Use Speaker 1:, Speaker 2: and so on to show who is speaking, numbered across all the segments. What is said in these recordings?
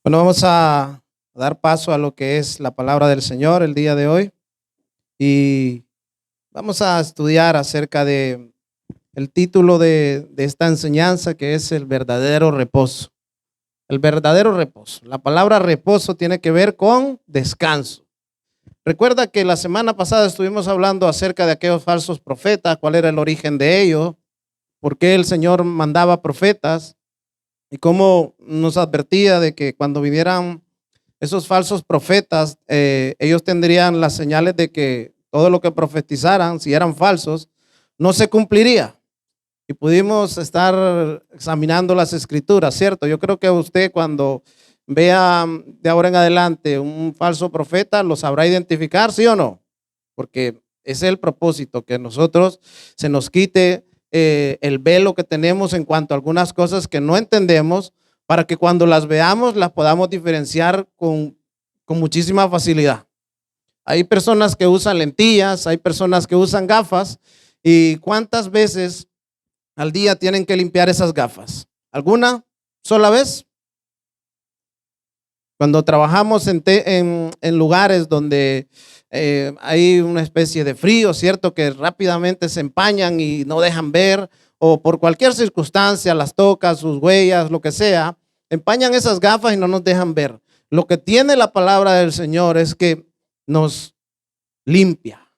Speaker 1: Bueno, vamos a dar paso a lo que es la palabra del Señor el día de hoy y vamos a estudiar acerca de el título de esta enseñanza, que es el verdadero reposo. El verdadero reposo. La palabra reposo tiene que ver con descanso. Recuerda que la semana pasada estuvimos hablando acerca de aquellos falsos profetas, cuál era el origen de ellos, por qué el Señor mandaba profetas y cómo nos advertía de que cuando vinieran esos falsos profetas, ellos tendrían las señales de que todo lo que profetizaran, si eran falsos, no se cumpliría. Y pudimos estar examinando las escrituras, ¿cierto? Yo creo que usted, cuando vea de ahora en adelante un falso profeta, lo sabrá identificar, ¿sí o no? Porque ese es el propósito, que nosotros se nos quite el velo que tenemos en cuanto a algunas cosas que no entendemos, para que cuando las veamos las podamos diferenciar con muchísima facilidad. Hay personas que usan lentillas, hay personas que usan gafas, y ¿cuántas veces al día tienen que limpiar esas gafas? ¿Alguna sola vez? Cuando trabajamos en lugares donde hay una especie de frío, ¿cierto? Que rápidamente se empañan y no dejan ver, o por cualquier circunstancia las tocas, sus huellas, lo que sea, empañan esas gafas y no nos dejan ver. Lo que tiene la palabra del Señor es que nos limpia,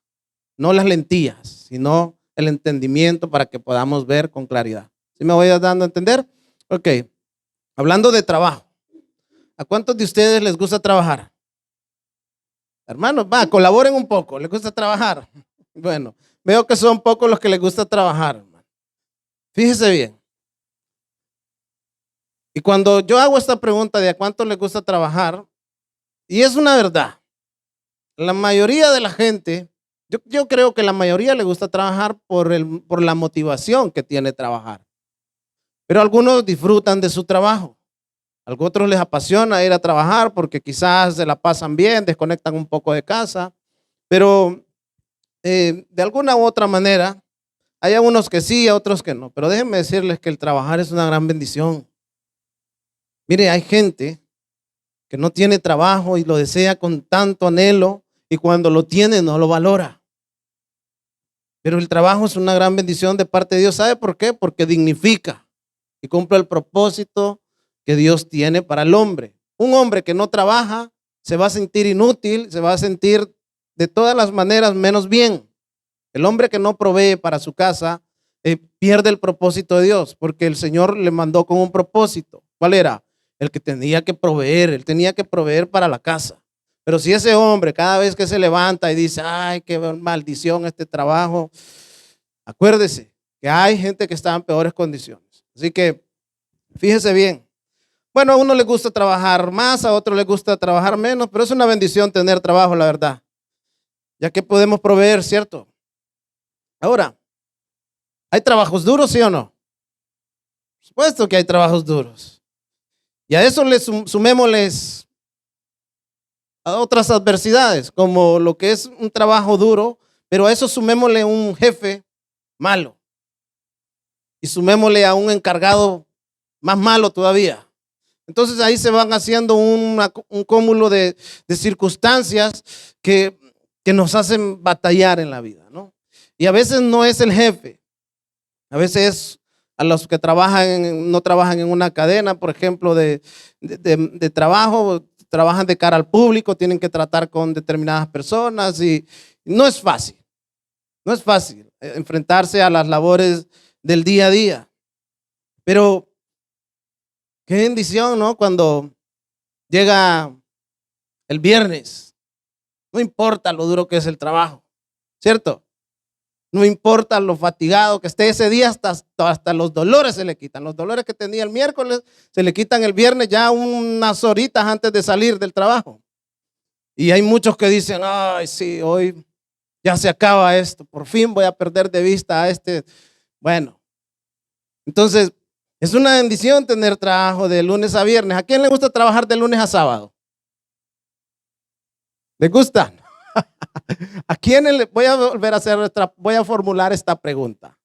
Speaker 1: no las lentillas, sino el entendimiento para que podamos ver con claridad. ¿Sí me voy dando a entender? Ok, hablando de trabajo. ¿A cuántos de ustedes les gusta trabajar? Hermanos, colaboren un poco. ¿Les gusta trabajar? Bueno, veo que son pocos los que les gusta trabajar, hermano. Fíjese bien. Y cuando yo hago esta pregunta de a cuántos les gusta trabajar, y es una verdad, la mayoría de la gente, yo creo que la mayoría le gusta trabajar por la motivación que tiene trabajar. Pero algunos disfrutan de su trabajo. A otros les apasiona ir a trabajar porque quizás se la pasan bien, desconectan un poco de casa, pero de alguna u otra manera, hay algunos que sí, otros que no. Pero déjenme decirles que el trabajar es una gran bendición. Mire, hay gente que no tiene trabajo y lo desea con tanto anhelo, y cuando lo tiene no lo valora. Pero el trabajo es una gran bendición de parte de Dios. ¿Sabe por qué? Porque dignifica y cumple el propósito que Dios tiene para el hombre. Un hombre que no trabaja se va a sentir inútil, se va a sentir de todas las maneras menos bien. El hombre que no provee para su casa pierde el propósito de Dios, porque el Señor le mandó con un propósito. ¿Cuál era? El que tenía que proveer, él tenía que proveer para la casa. Pero si ese hombre cada vez que se levanta y dice, ay, qué maldición este trabajo, acuérdese que hay gente que está en peores condiciones. Así que fíjese bien. Bueno, a uno le gusta trabajar más, a otro le gusta trabajar menos, pero es una bendición tener trabajo, la verdad, ya que podemos proveer, ¿cierto? Ahora, ¿hay trabajos duros, sí o no? Por supuesto que hay trabajos duros. Y a eso le sumémosles a otras adversidades, como lo que es un trabajo duro, pero a eso sumémosle un jefe malo. Y sumémosle a un encargado más malo todavía. Entonces ahí se van haciendo un cúmulo de circunstancias que nos hacen batallar en la vida, ¿no? Y a veces no es el jefe, a veces es a los que no trabajan en una cadena, por ejemplo, de trabajo, trabajan de cara al público, tienen que tratar con determinadas personas y no es fácil, no es fácil enfrentarse a las labores del día a día. Pero qué bendición, ¿no? Cuando llega el viernes, no importa lo duro que es el trabajo, ¿cierto? No importa lo fatigado que esté ese día, hasta los dolores se le quitan. Los dolores que tenía el miércoles se le quitan el viernes, ya unas horitas antes de salir del trabajo. Y hay muchos que dicen, ay, sí, hoy ya se acaba esto, por fin voy a perder de vista a este. Bueno, entonces es una bendición tener trabajo de lunes a viernes. ¿A quién le gusta trabajar de lunes a sábado? ¿Les gusta? ¿A quién voy a volver a voy a formular esta pregunta?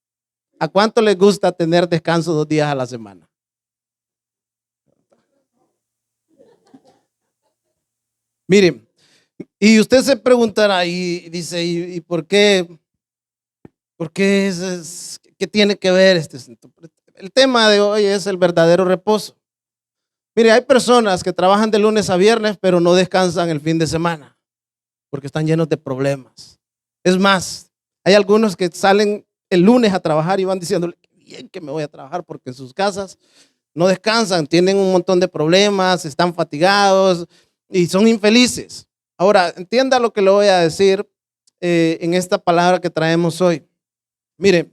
Speaker 1: ¿A cuánto les gusta tener descanso 2 días a la semana? Miren, y usted se preguntará y dice, ¿y por qué? ¿Por qué qué tiene que ver este asunto? El tema de hoy es el verdadero reposo. Mire, hay personas que trabajan de lunes a viernes, pero no descansan el fin de semana, porque están llenos de problemas. Es más, hay algunos que salen el lunes a trabajar y van diciéndole, qué bien que me voy a trabajar, porque en sus casas no descansan, tienen un montón de problemas, están fatigados y son infelices. Ahora, entienda lo que le voy a decir en esta palabra que traemos hoy. Mire,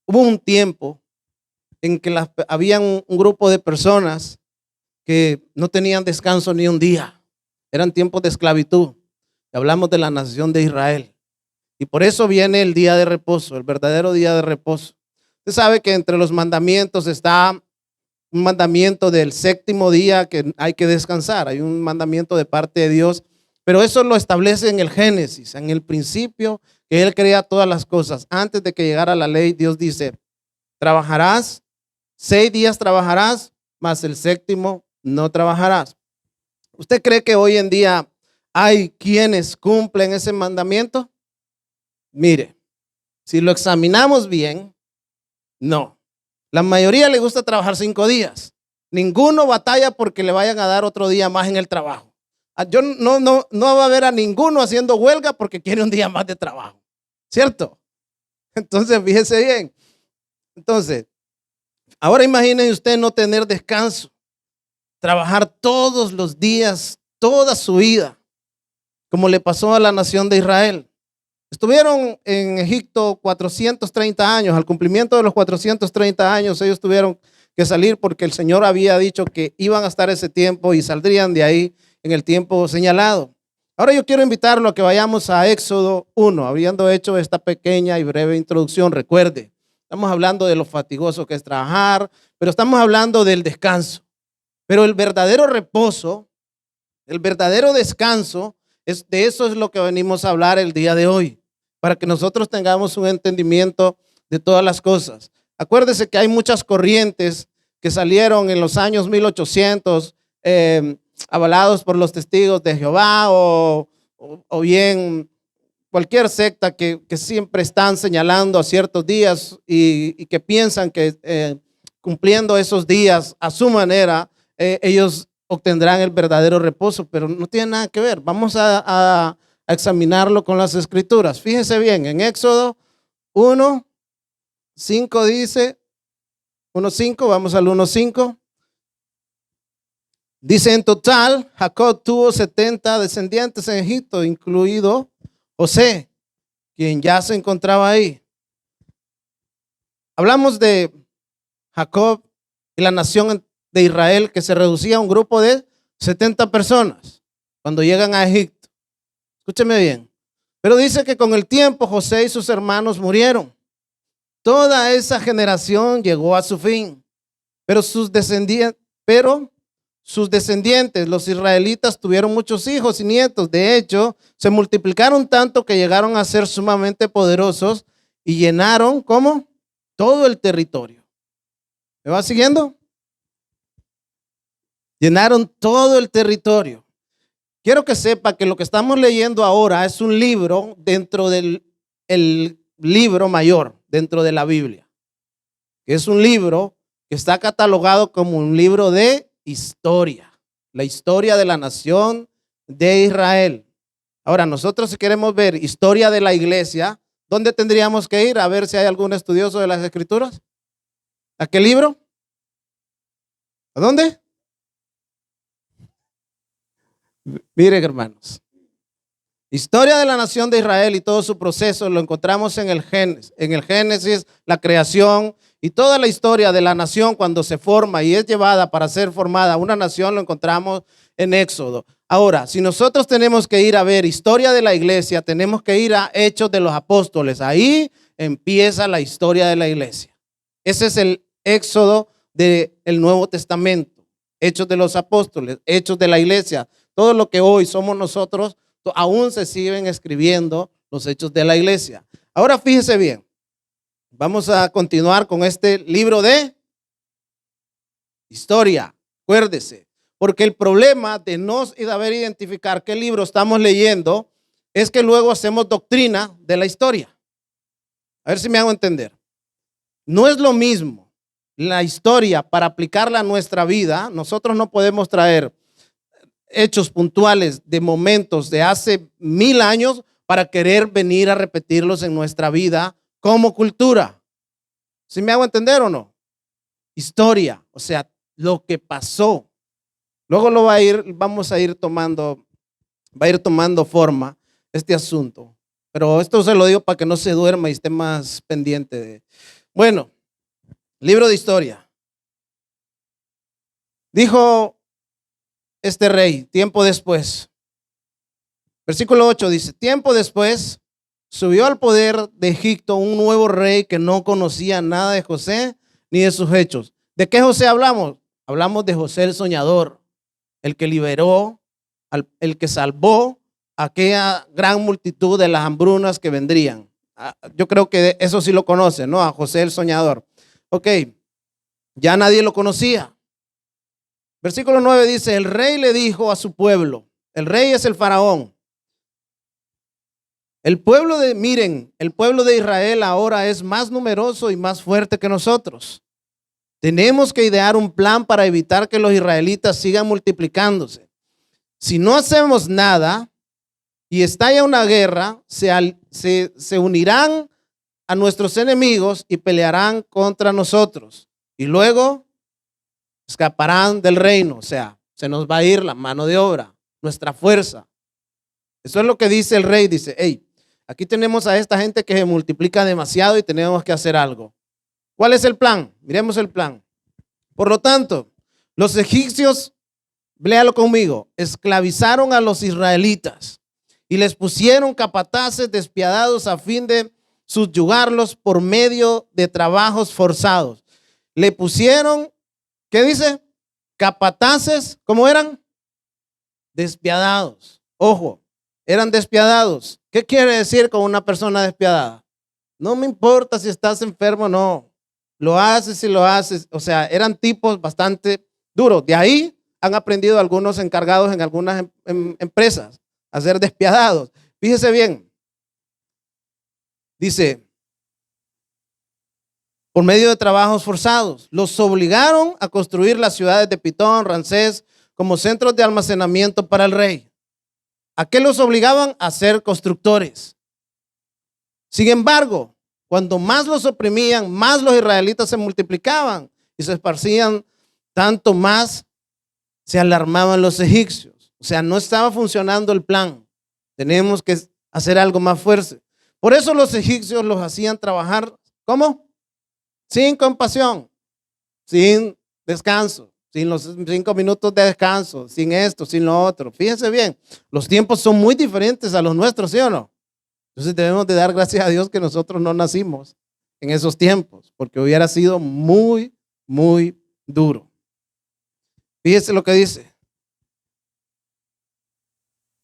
Speaker 1: hubo un tiempo en que había un grupo de personas que no tenían descanso ni un día. Eran tiempos de esclavitud. Hablamos de la nación de Israel. Y por eso viene el día de reposo, el verdadero día de reposo. Usted sabe que entre los mandamientos está un mandamiento del séptimo día que hay que descansar. Hay un mandamiento de parte de Dios, pero eso lo establece en el Génesis, en el principio que Él crea todas las cosas. Antes de que llegara la ley, Dios dice, trabajarás, 6 días trabajarás, mas el séptimo no trabajarás. ¿Usted cree que hoy en día hay quienes cumplen ese mandamiento? Mire, si lo examinamos bien, no. La mayoría le gusta trabajar 5 días. Ninguno batalla porque le vayan a dar otro día más en el trabajo. Yo no va a ver a ninguno haciendo huelga porque quiere un día más de trabajo. ¿Cierto? Entonces, fíjese bien. Entonces, ahora imagine usted no tener descanso, trabajar todos los días, toda su vida, como le pasó a la nación de Israel. Estuvieron en Egipto 430 años. Al cumplimiento de los 430 años, ellos tuvieron que salir porque el Señor había dicho que iban a estar ese tiempo y saldrían de ahí en el tiempo señalado. Ahora yo quiero invitarlo a que vayamos a Éxodo 1, habiendo hecho esta pequeña y breve introducción. Recuerde, estamos hablando de lo fatigoso que es trabajar, pero estamos hablando del descanso. Pero el verdadero reposo, el verdadero descanso, de eso es lo que venimos a hablar el día de hoy, para que nosotros tengamos un entendimiento de todas las cosas. Acuérdese que hay muchas corrientes que salieron en los años 1800, avalados por los testigos de Jehová o bien cualquier secta que siempre están señalando a ciertos días y que piensan que cumpliendo esos días a su manera, ellos obtendrán el verdadero reposo, pero no tiene nada que ver. Vamos a examinarlo con las escrituras. Fíjense bien, en Éxodo 1:5 dice, 1:5, vamos al 1:5. Dice, en total, Jacob tuvo 70 descendientes en Egipto, incluido José, quien ya se encontraba ahí. Hablamos de Jacob y la nación de Israel, que se reducía a un grupo de 70 personas cuando llegan a Egipto. Escúcheme bien. Pero dice que con el tiempo José y sus hermanos murieron. Toda esa generación llegó a su fin. Pero sus descendientes, los israelitas, tuvieron muchos hijos y nietos. De hecho, se multiplicaron tanto que llegaron a ser sumamente poderosos y llenaron, ¿cómo? Todo el territorio. ¿Me va siguiendo? Llenaron todo el territorio. Quiero que sepa que lo que estamos leyendo ahora es un libro dentro del libro mayor, dentro de la Biblia. Es un libro que está catalogado como un libro de historia, la historia de la nación de Israel. Ahora, nosotros si queremos ver historia de la iglesia, ¿dónde tendríamos que ir a ver si hay algún estudioso de las escrituras? ¿A qué libro? ¿A dónde? Miren, hermanos, historia de la nación de Israel y todo su proceso lo encontramos en el Génesis. En el Génesis, la creación y toda la historia de la nación cuando se forma y es llevada para ser formada una nación lo encontramos en Éxodo. Ahora, si nosotros tenemos que ir a ver historia de la iglesia, tenemos que ir a Hechos de los Apóstoles. Ahí empieza la historia de la iglesia. Ese es el Éxodo del Nuevo Testamento. Hechos de los Apóstoles, Hechos de la iglesia. Todo lo que hoy somos nosotros, aún se siguen escribiendo los hechos de la iglesia. Ahora fíjese bien, vamos a continuar con este libro de historia. Acuérdese, Porque el problema de no saber identificar qué libro estamos leyendo es que luego hacemos doctrina de la historia. A ver si me hago entender. No es lo mismo la historia para aplicarla a nuestra vida. Nosotros no podemos traer hechos puntuales de momentos de hace 1000 años para querer venir a repetirlos en nuestra vida como cultura. ¿Sí me hago entender o no? Historia, o sea, lo que pasó. Luego vamos a ir tomando, va a ir tomando forma este asunto. Pero esto se lo digo para que no se duerma y esté más pendiente de. Bueno, libro de historia. Dijo este rey, tiempo después. Versículo 8 dice, tiempo después subió al poder de Egipto un nuevo rey que no conocía nada de José ni de sus hechos. ¿De qué José hablamos? Hablamos de José el soñador, el que liberó, el que salvó a aquella gran multitud de las hambrunas que vendrían. Yo creo que eso sí lo conocen, ¿no? A José el soñador. Ok, ya nadie lo conocía. Versículo 9 dice, el rey le dijo a su pueblo, el rey es el faraón. El pueblo de Israel ahora es más numeroso y más fuerte que nosotros. Tenemos que idear un plan para evitar que los israelitas sigan multiplicándose. Si no hacemos nada y estalla una guerra, se unirán a nuestros enemigos y pelearán contra nosotros. Y luego escaparán del reino, o sea, se nos va a ir la mano de obra, nuestra fuerza. Eso es lo que dice el rey, dice, hey, aquí tenemos a esta gente que se multiplica demasiado y tenemos que hacer algo. ¿Cuál es el plan? Miremos el plan. Por lo tanto, los egipcios, léalo conmigo, esclavizaron a los israelitas y les pusieron capataces despiadados a fin de subyugarlos por medio de trabajos forzados. Le pusieron, ¿qué dice? Capataces, ¿cómo eran? Despiadados. Ojo, eran despiadados. ¿Qué quiere decir con una persona despiadada? No me importa si estás enfermo o no. Lo haces y lo haces. O sea, eran tipos bastante duros. De ahí han aprendido algunos encargados en algunas empresas a ser despiadados. Fíjese bien. Dice, por medio de trabajos forzados, los obligaron a construir las ciudades de Pitón, Ramsés, como centros de almacenamiento para el rey. ¿A qué los obligaban? A ser constructores. Sin embargo, cuando más los oprimían, más los israelitas se multiplicaban y se esparcían, tanto más se alarmaban los egipcios. O sea, no estaba funcionando el plan. Tenemos que hacer algo más fuerte. Por eso los egipcios los hacían trabajar, ¿cómo? Sin compasión, sin descanso, sin los 5 minutos de descanso, sin esto, sin lo otro. Fíjense bien, los tiempos son muy diferentes a los nuestros, ¿sí o no? Entonces debemos de dar gracias a Dios que nosotros no nacimos en esos tiempos, porque hubiera sido muy, muy duro. Fíjese lo que dice.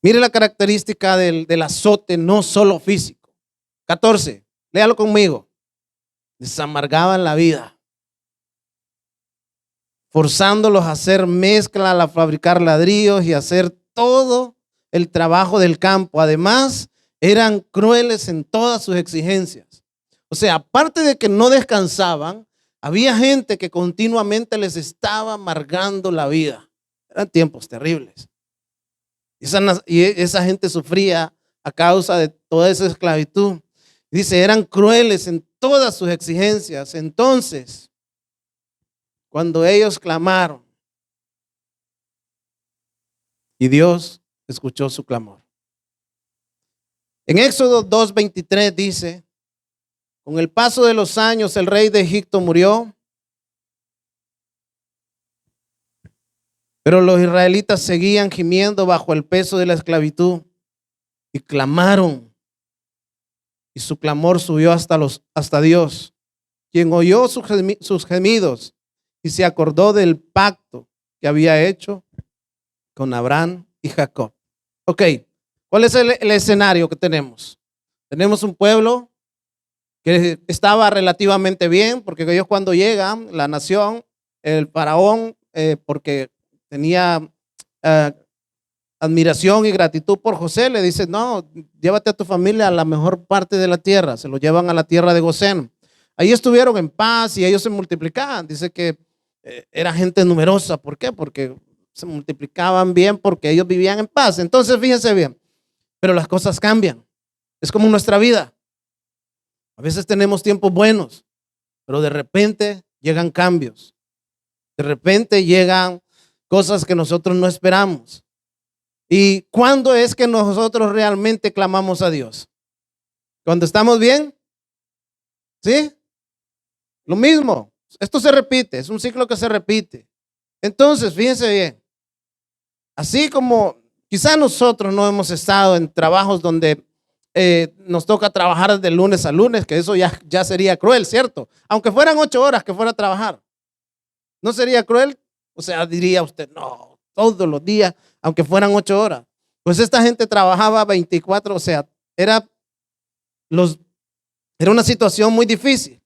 Speaker 1: Mire la característica del azote, no solo físico. 14, léalo conmigo. Les amargaban la vida, forzándolos a hacer mezcla, a fabricar ladrillos y hacer todo el trabajo del campo. Además, eran crueles en todas sus exigencias. O sea, aparte de que no descansaban, había gente que continuamente les amargando la vida. Eran tiempos terribles. Y esa gente sufría a causa de toda esa esclavitud. Dice, eran crueles en todas sus exigencias. Entonces, cuando ellos clamaron, y Dios escuchó su clamor. En Éxodo 2:23 dice, con el paso de los años el rey de Egipto murió, pero los israelitas seguían gimiendo bajo el peso de la esclavitud y clamaron. Y su clamor subió hasta Dios, quien oyó sus gemidos y se acordó del pacto que había hecho con Abraham y Jacob. Ok, ¿cuál es el escenario que tenemos? Tenemos un pueblo que estaba relativamente bien, porque ellos cuando llegan, la nación, el faraón, porque tenía admiración y gratitud por José, le dice, no, llévate a tu familia a la mejor parte de la tierra. Se lo llevan a la tierra de Gosén. Ahí estuvieron en paz y ellos se multiplicaban. Dice que era gente numerosa. ¿Por qué? Porque se multiplicaban bien, porque ellos vivían en paz. Entonces, fíjense bien, pero las cosas cambian. Es como nuestra vida. A veces tenemos tiempos buenos, pero de repente llegan cambios. De repente llegan cosas que nosotros no esperamos. ¿Y cuándo es que nosotros realmente clamamos a Dios? ¿Cuando estamos bien? ¿Sí? Lo mismo. Esto se repite, es un ciclo que se repite. Entonces, fíjense bien. Así como quizá nosotros no hemos estado en trabajos donde nos toca trabajar de lunes a lunes, que eso ya sería cruel, ¿cierto? Aunque fueran 8 horas que fuera a trabajar. ¿No sería cruel? O sea, diría usted, no, todos los días, aunque fueran 8 horas. Pues esta gente trabajaba 24, o sea, era una situación muy difícil.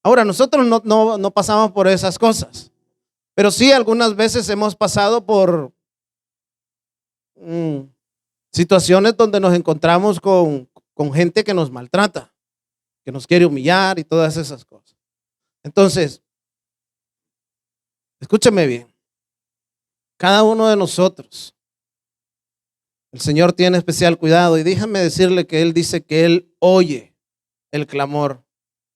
Speaker 1: Ahora, nosotros no pasamos por esas cosas, pero sí algunas veces hemos pasado por situaciones donde nos encontramos con gente que nos maltrata, que nos quiere humillar y todas esas cosas. Entonces, escúchame bien. Cada uno de nosotros, el Señor tiene especial cuidado y déjame decirle que Él dice que Él oye el clamor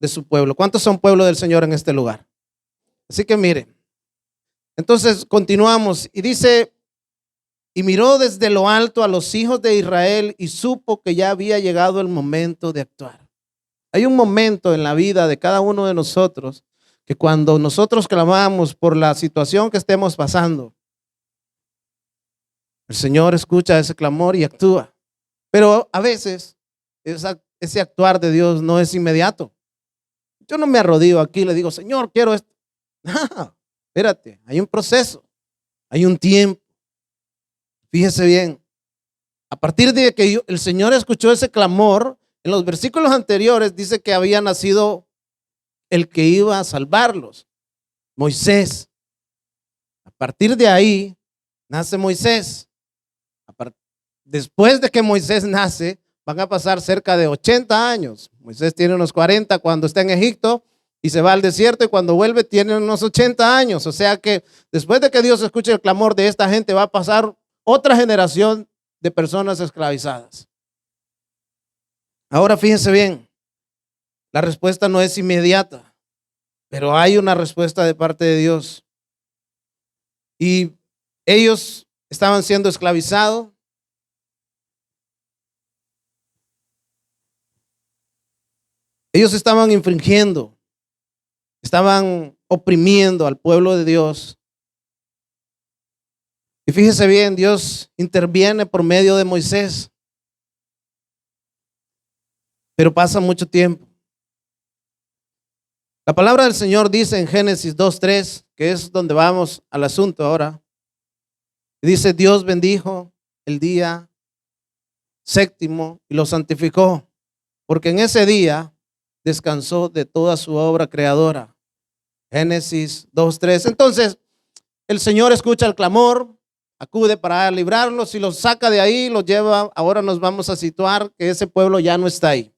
Speaker 1: de su pueblo. ¿Cuántos son pueblo del Señor en este lugar? Así que mire, entonces continuamos y dice, y miró desde lo alto a los hijos de Israel y supo que ya había llegado el momento de actuar. Hay un momento en la vida de cada uno de nosotros que cuando nosotros clamamos por la situación que estemos pasando, el Señor escucha ese clamor y actúa. Pero a veces ese actuar de Dios no es inmediato. Yo no me arrodillo aquí y le digo, Señor, quiero esto. No, espérate, hay un proceso, hay un tiempo. Fíjese bien, a partir de que el Señor escuchó ese clamor, en los versículos anteriores dice que había nacido el que iba a salvarlos, Moisés. A partir de ahí nace Moisés. Después de que Moisés nace, van a pasar cerca de 80 años. Moisés tiene unos 40 cuando está en Egipto y se va al desierto y cuando vuelve tiene unos 80 años. O sea que después de que Dios escuche el clamor de esta gente va a pasar otra generación de personas esclavizadas. Ahora fíjense bien, la respuesta no es inmediata, pero hay una respuesta de parte de Dios. Y ellos estaban siendo esclavizados. Ellos estaban infringiendo, estaban oprimiendo al pueblo de Dios. Y fíjese bien, Dios interviene por medio de Moisés. Pero pasa mucho tiempo. La palabra del Señor dice en Génesis 2:3, que es donde vamos al asunto ahora. Dice, Dios bendijo el día séptimo y lo santificó, porque en ese día descansó de toda su obra creadora. Génesis 2:3. Entonces, el Señor escucha el clamor, acude para librarlos y los saca de ahí, los lleva. Ahora nos vamos a situar que ese pueblo ya no está ahí.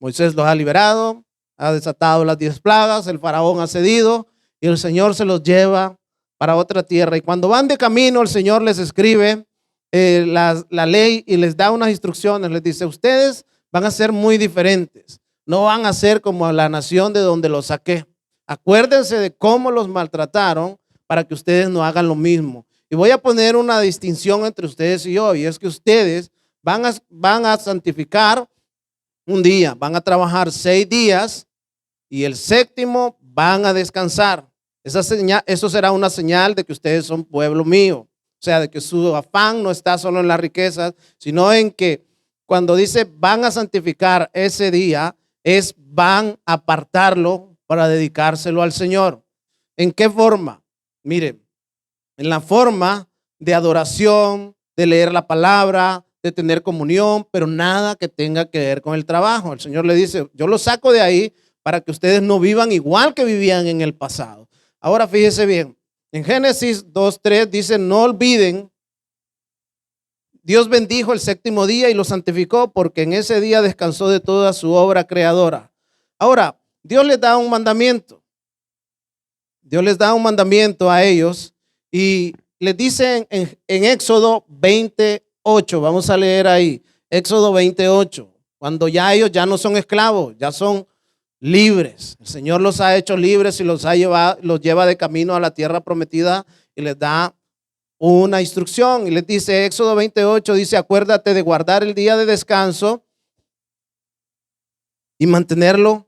Speaker 1: Moisés los ha liberado, ha desatado las 10 plagas, el faraón ha cedido y el Señor se los lleva para otra tierra. Y cuando van de camino, el Señor les escribe la ley y les da unas instrucciones. Les dice, ustedes van a ser muy diferentes. No van a ser como la nación de donde los saqué. Acuérdense de cómo los maltrataron para que ustedes no hagan lo mismo. Y voy a poner una distinción entre ustedes y yo, y es que ustedes van a santificar un día, van a trabajar 6 días y el séptimo van a descansar. Eso será una señal de que ustedes son pueblo mío. O sea, de que su afán no está solo en las riquezas, sino en que cuando dice van a santificar ese día, van a apartarlo para dedicárselo al Señor. ¿En qué forma? Mire, en la forma de adoración, de leer la palabra, de tener comunión, pero nada que tenga que ver con el trabajo. El Señor le dice, yo lo saco de ahí para que ustedes no vivan igual que vivían en el pasado. Ahora fíjese bien, En Génesis 2:3 dice, no olviden, Dios bendijo el séptimo día y lo santificó porque en ese día descansó de toda su obra creadora. Ahora, Dios les da un mandamiento. Dios les da un mandamiento a ellos y les dice en Éxodo 28, vamos a leer ahí, Éxodo 28, cuando ya ellos ya no son esclavos, ya son libres. El Señor los ha hecho libres y los lleva de camino a la tierra prometida y les da una instrucción y les dice, Éxodo 28 dice, acuérdate de guardar el día de descanso y mantenerlo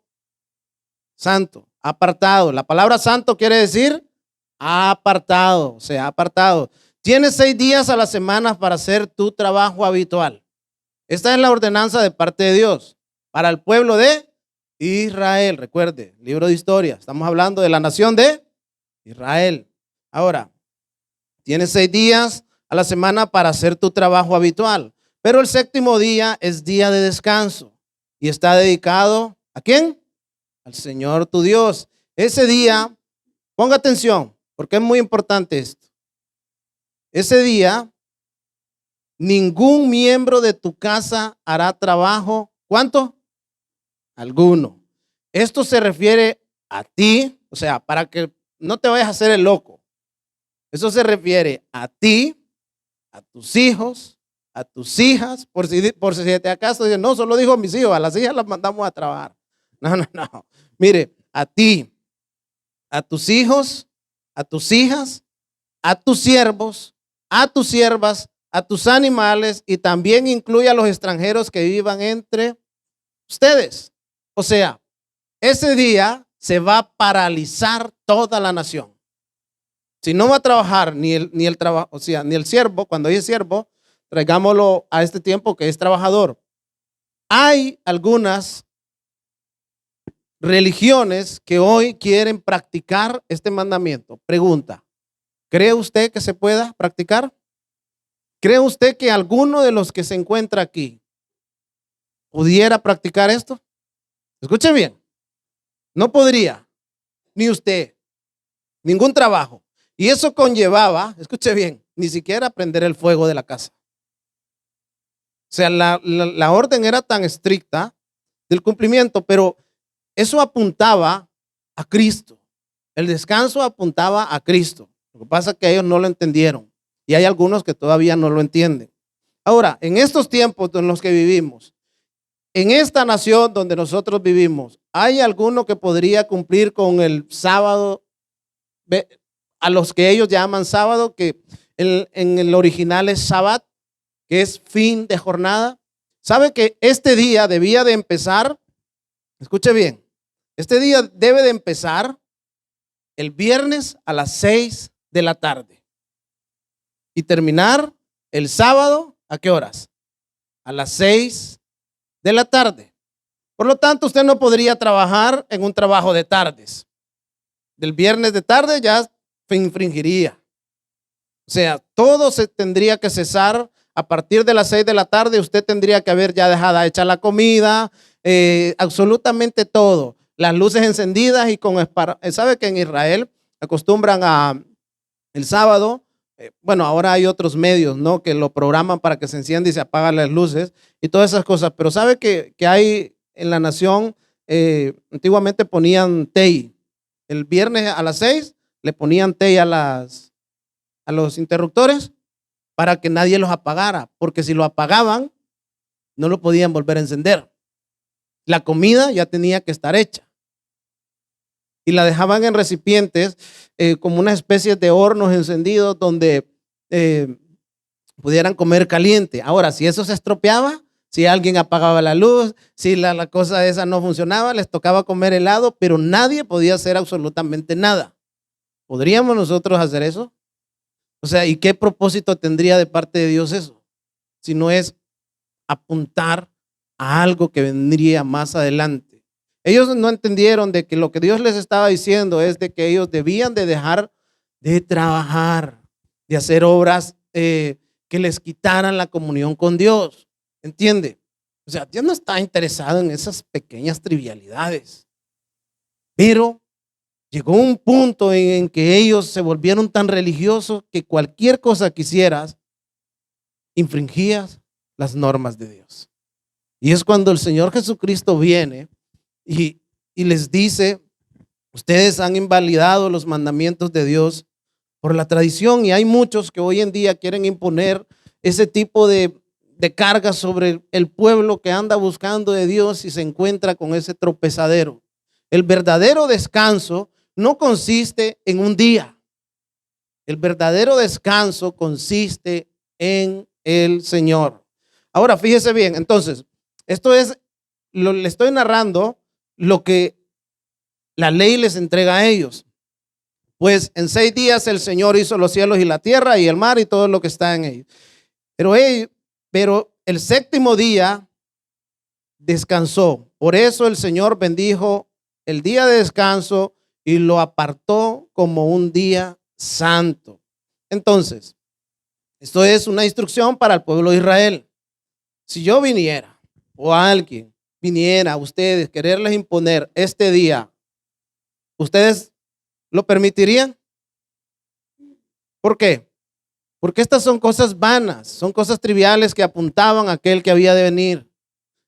Speaker 1: santo, apartado. La palabra santo quiere decir apartado, o sea, apartado. Tienes 6 días a la semana para hacer tu trabajo habitual. Esta es la ordenanza de parte de Dios para el pueblo de Israel. Recuerde, libro de historia. Estamos hablando de la nación de Israel. Ahora, tienes 6 días a la semana para hacer tu trabajo habitual, pero el séptimo día es día de descanso y está dedicado ¿a quién? Al Señor tu Dios. Ese día, ponga atención, porque es muy importante esto. Ese día, ningún miembro de tu casa hará trabajo. ¿Cuánto? Alguno. Esto se refiere a ti, o sea, para que no te vayas a hacer el loco. Eso se refiere a ti, a tus hijos, a tus hijas, por si te acaso dicen, no, solo dijo mis hijos, a las hijas las mandamos a trabajar. No. Mire, a ti, a tus hijos, a tus hijas, a tus siervos, a tus siervas, a tus animales y también incluye a los extranjeros que vivan entre ustedes. O sea, ese día se va a paralizar toda la nación. Si no va a trabajar ni el trabajo, o sea, ni el siervo, cuando dice siervo, traigámoslo a este tiempo que es trabajador. Hay algunas religiones que hoy quieren practicar este mandamiento. Pregunta, ¿cree usted que se pueda practicar? ¿Cree usted que alguno de los que se encuentra aquí pudiera practicar esto? Escuche bien, no podría, ni usted, ningún trabajo. Y eso conllevaba, escuche bien, ni siquiera prender el fuego de la casa. O sea, la orden era tan estricta del cumplimiento, pero eso apuntaba a Cristo. El descanso apuntaba a Cristo. Lo que pasa es que ellos no lo entendieron y hay algunos que todavía no lo entienden. Ahora, en estos tiempos en los que vivimos, en esta nación donde nosotros vivimos, ¿hay alguno que podría cumplir con el sábado, a los que ellos llaman sábado, que en el original es Sabbat, que es fin de jornada? ¿Sabe que este día debía de empezar? Escuche bien, este día debe de empezar el viernes a las 6 de la tarde y terminar el sábado, ¿a qué horas? A las 6 de la tarde. Por lo tanto, usted no podría trabajar en un trabajo de tardes. Del viernes de tarde ya infringiría. O sea, todo se tendría que cesar a partir de las 6 de la tarde. Usted tendría que haber ya dejado hecha la comida, absolutamente todo. Las luces encendidas y ¿sabe que en Israel acostumbran a el sábado? Bueno, ahora hay otros medios, ¿no? Que lo programan para que se encienda y se apagan las luces y todas esas cosas. Pero ¿sabe que hay en la nación? Antiguamente ponían tey. El viernes a las 6 le ponían tey a los interruptores para que nadie los apagara, porque si lo apagaban, no lo podían volver a encender. La comida ya tenía que estar hecha. Y la dejaban en recipientes como una especie de hornos encendidos donde pudieran comer caliente. Ahora, si eso se estropeaba, si alguien apagaba la luz, si la cosa esa no funcionaba, les tocaba comer helado, pero nadie podía hacer absolutamente nada. ¿Podríamos nosotros hacer eso? O sea, ¿y qué propósito tendría de parte de Dios eso? Si no es apuntar a algo que vendría más adelante. Ellos no entendieron de que lo que Dios les estaba diciendo es de que ellos debían de dejar de trabajar, de hacer obras que les quitaran la comunión con Dios. ¿Entiende? O sea, Dios no está interesado en esas pequeñas trivialidades. Pero Llegó un punto en que ellos se volvieron tan religiosos que cualquier cosa que hicieras, infringías las normas de Dios. Y es cuando el Señor Jesucristo viene y les dice, ustedes han invalidado los mandamientos de Dios por la tradición, y hay muchos que hoy en día quieren imponer ese tipo de carga sobre el pueblo que anda buscando de Dios y se encuentra con ese tropezadero. El verdadero descanso no consiste en un día. El verdadero descanso consiste en el Señor. Ahora, fíjese bien, entonces, esto es, le estoy narrando lo que la ley les entrega a ellos. Pues en 6 días el Señor hizo los cielos y la tierra y el mar y todo lo que está en ellos. Pero el séptimo día descansó. Por eso el Señor bendijo el día de descanso y lo apartó como un día santo. Entonces, esto es una instrucción para el pueblo de Israel. Si yo viniera o alguien viniera a ustedes quererles imponer este día, ¿ustedes lo permitirían? ¿Por qué? Porque estas son cosas vanas, son cosas triviales que apuntaban a aquel que había de venir.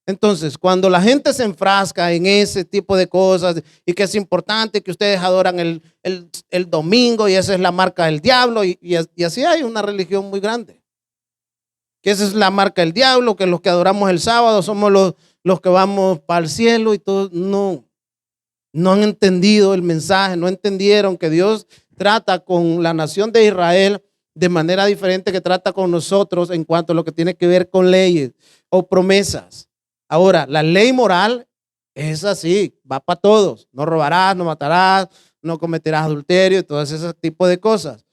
Speaker 1: Entonces, cuando la gente se enfrasca en ese tipo de cosas y que es importante que ustedes adoran el domingo y esa es la marca del diablo y así hay una religión muy grande. Que esa es la marca del diablo, que los que adoramos el sábado somos los que vamos para el cielo y todo. No han entendido el mensaje, no entendieron que Dios trata con la nación de Israel de manera diferente que trata con nosotros en cuanto a lo que tiene que ver con leyes o promesas. Ahora, la ley moral es así, va para todos. No robarás, no matarás, no cometerás adulterio y todo ese tipo de cosas.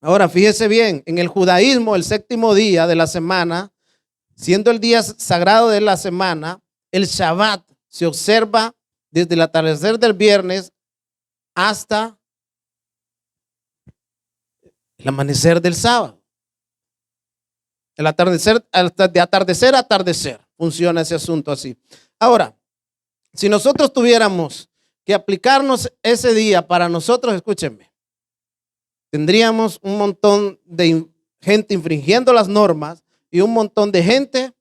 Speaker 1: Ahora, fíjese bien, en el judaísmo, el séptimo día de la semana, siendo el día sagrado de la semana, el Shabbat se observa desde el atardecer del viernes hasta el amanecer del sábado. El atardecer, de atardecer a atardecer, funciona ese asunto así. Ahora, si nosotros tuviéramos que aplicarnos ese día para nosotros, escúchenme, tendríamos un montón de gente infringiendo las normas y un montón de gente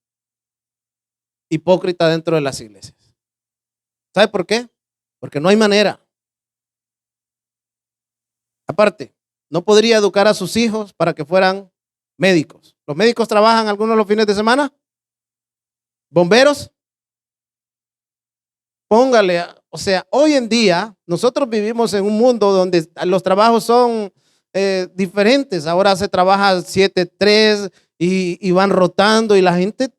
Speaker 1: hipócrita dentro de las iglesias. ¿Sabe por qué? Porque no hay manera. Aparte, no podría educar a sus hijos para que fueran médicos. ¿Los médicos trabajan algunos los fines de semana? ¿Bomberos? Póngale, o sea, hoy en día nosotros vivimos en un mundo donde los trabajos son diferentes. Ahora se trabaja 7-3 y van rotando y la gente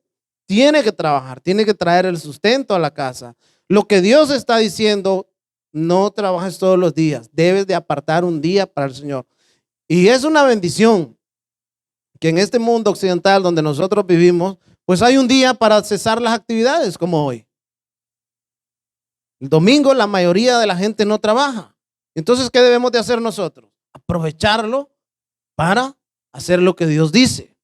Speaker 1: tiene que trabajar, tiene que traer el sustento a la casa. Lo que Dios está diciendo, no trabajes todos los días, debes de apartar un día para el Señor. Y es una bendición que en este mundo occidental donde nosotros vivimos, pues hay un día para cesar las actividades como hoy. El domingo la mayoría de la gente no trabaja. Entonces, ¿qué debemos de hacer nosotros? Aprovecharlo para hacer lo que Dios dice.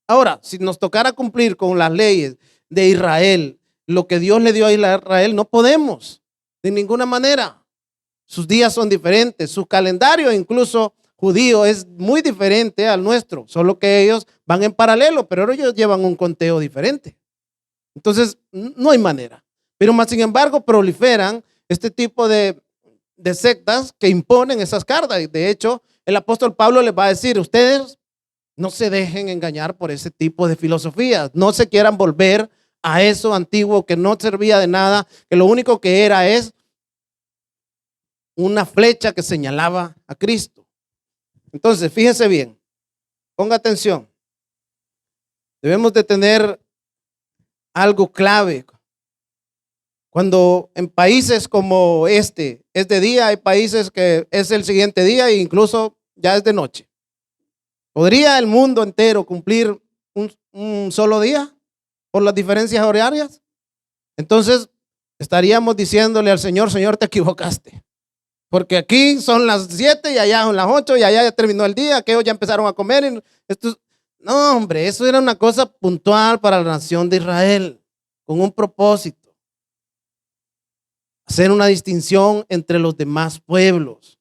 Speaker 1: Ahora, si nos tocara cumplir con las leyes de Israel, lo que Dios le dio a Israel, no podemos de ninguna manera. Sus días son diferentes, su calendario incluso judío es muy diferente al nuestro, solo que ellos van en paralelo, pero ellos llevan un conteo diferente. Entonces, no hay manera. Pero más sin embargo, proliferan este tipo de sectas que imponen esas cargas. De hecho, el apóstol Pablo les va a decir, ustedes no se dejen engañar por ese tipo de filosofías, no se quieran volver a eso antiguo que no servía de nada, que lo único que era es una flecha que señalaba a Cristo. Entonces, fíjense bien, ponga atención. Debemos de tener algo clave. Cuando en países como este es de día, hay países que es el siguiente día e incluso ya es de noche. ¿Podría el mundo entero cumplir un solo día por las diferencias horarias? Entonces estaríamos diciéndole al Señor, Señor, te equivocaste. Porque aquí son las 7 y allá son las 8 y allá ya terminó el día, aquellos ya empezaron a comer. No, hombre, eso era una cosa puntual para la nación de Israel, con un propósito. hacer una distinción entre los demás pueblos.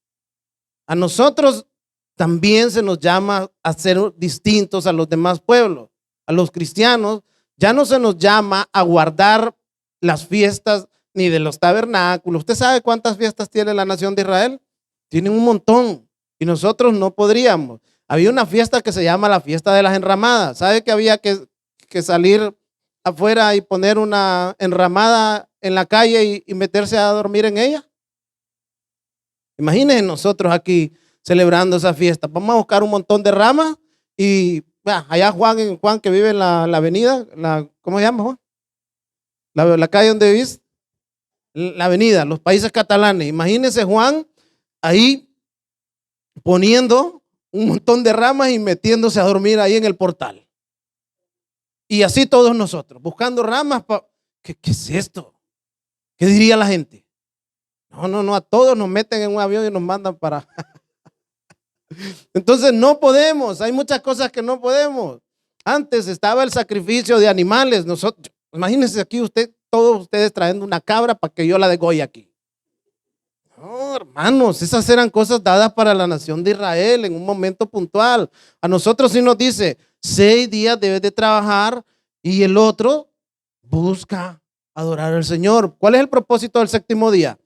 Speaker 1: A nosotros también se nos llama a ser distintos a los demás pueblos. A los cristianos ya no se nos llama a guardar las fiestas ni de los tabernáculos. ¿Usted sabe cuántas fiestas tiene la nación de Israel? Tienen un montón y nosotros no podríamos. Había una fiesta que se llama la fiesta de las enramadas. ¿Sabe que había que salir afuera y poner una enramada en la calle y meterse a dormir en ella? Imagínense nosotros aquí celebrando esa fiesta. Vamos a buscar un montón de ramas y allá Juan que vive en la avenida, ¿cómo se llama, Juan? La calle donde vivís, la avenida, los Países Catalanes. Imagínense Juan ahí poniendo un montón de ramas y metiéndose a dormir ahí en el portal. Y así todos nosotros, buscando ramas. ¿Qué es esto? ¿Qué diría la gente? No, a todos nos meten en un avión y nos mandan para... Entonces no podemos, hay muchas cosas que no podemos. Antes estaba el sacrificio de animales. Nosotros, imagínense aquí todos ustedes trayendo una cabra para que yo la degolle aquí. No, hermanos, esas eran cosas dadas para la nación de Israel en un momento puntual. A nosotros sí nos dice, 6 días debes de trabajar y el otro busca adorar al Señor. ¿Cuál es el propósito del 7º día?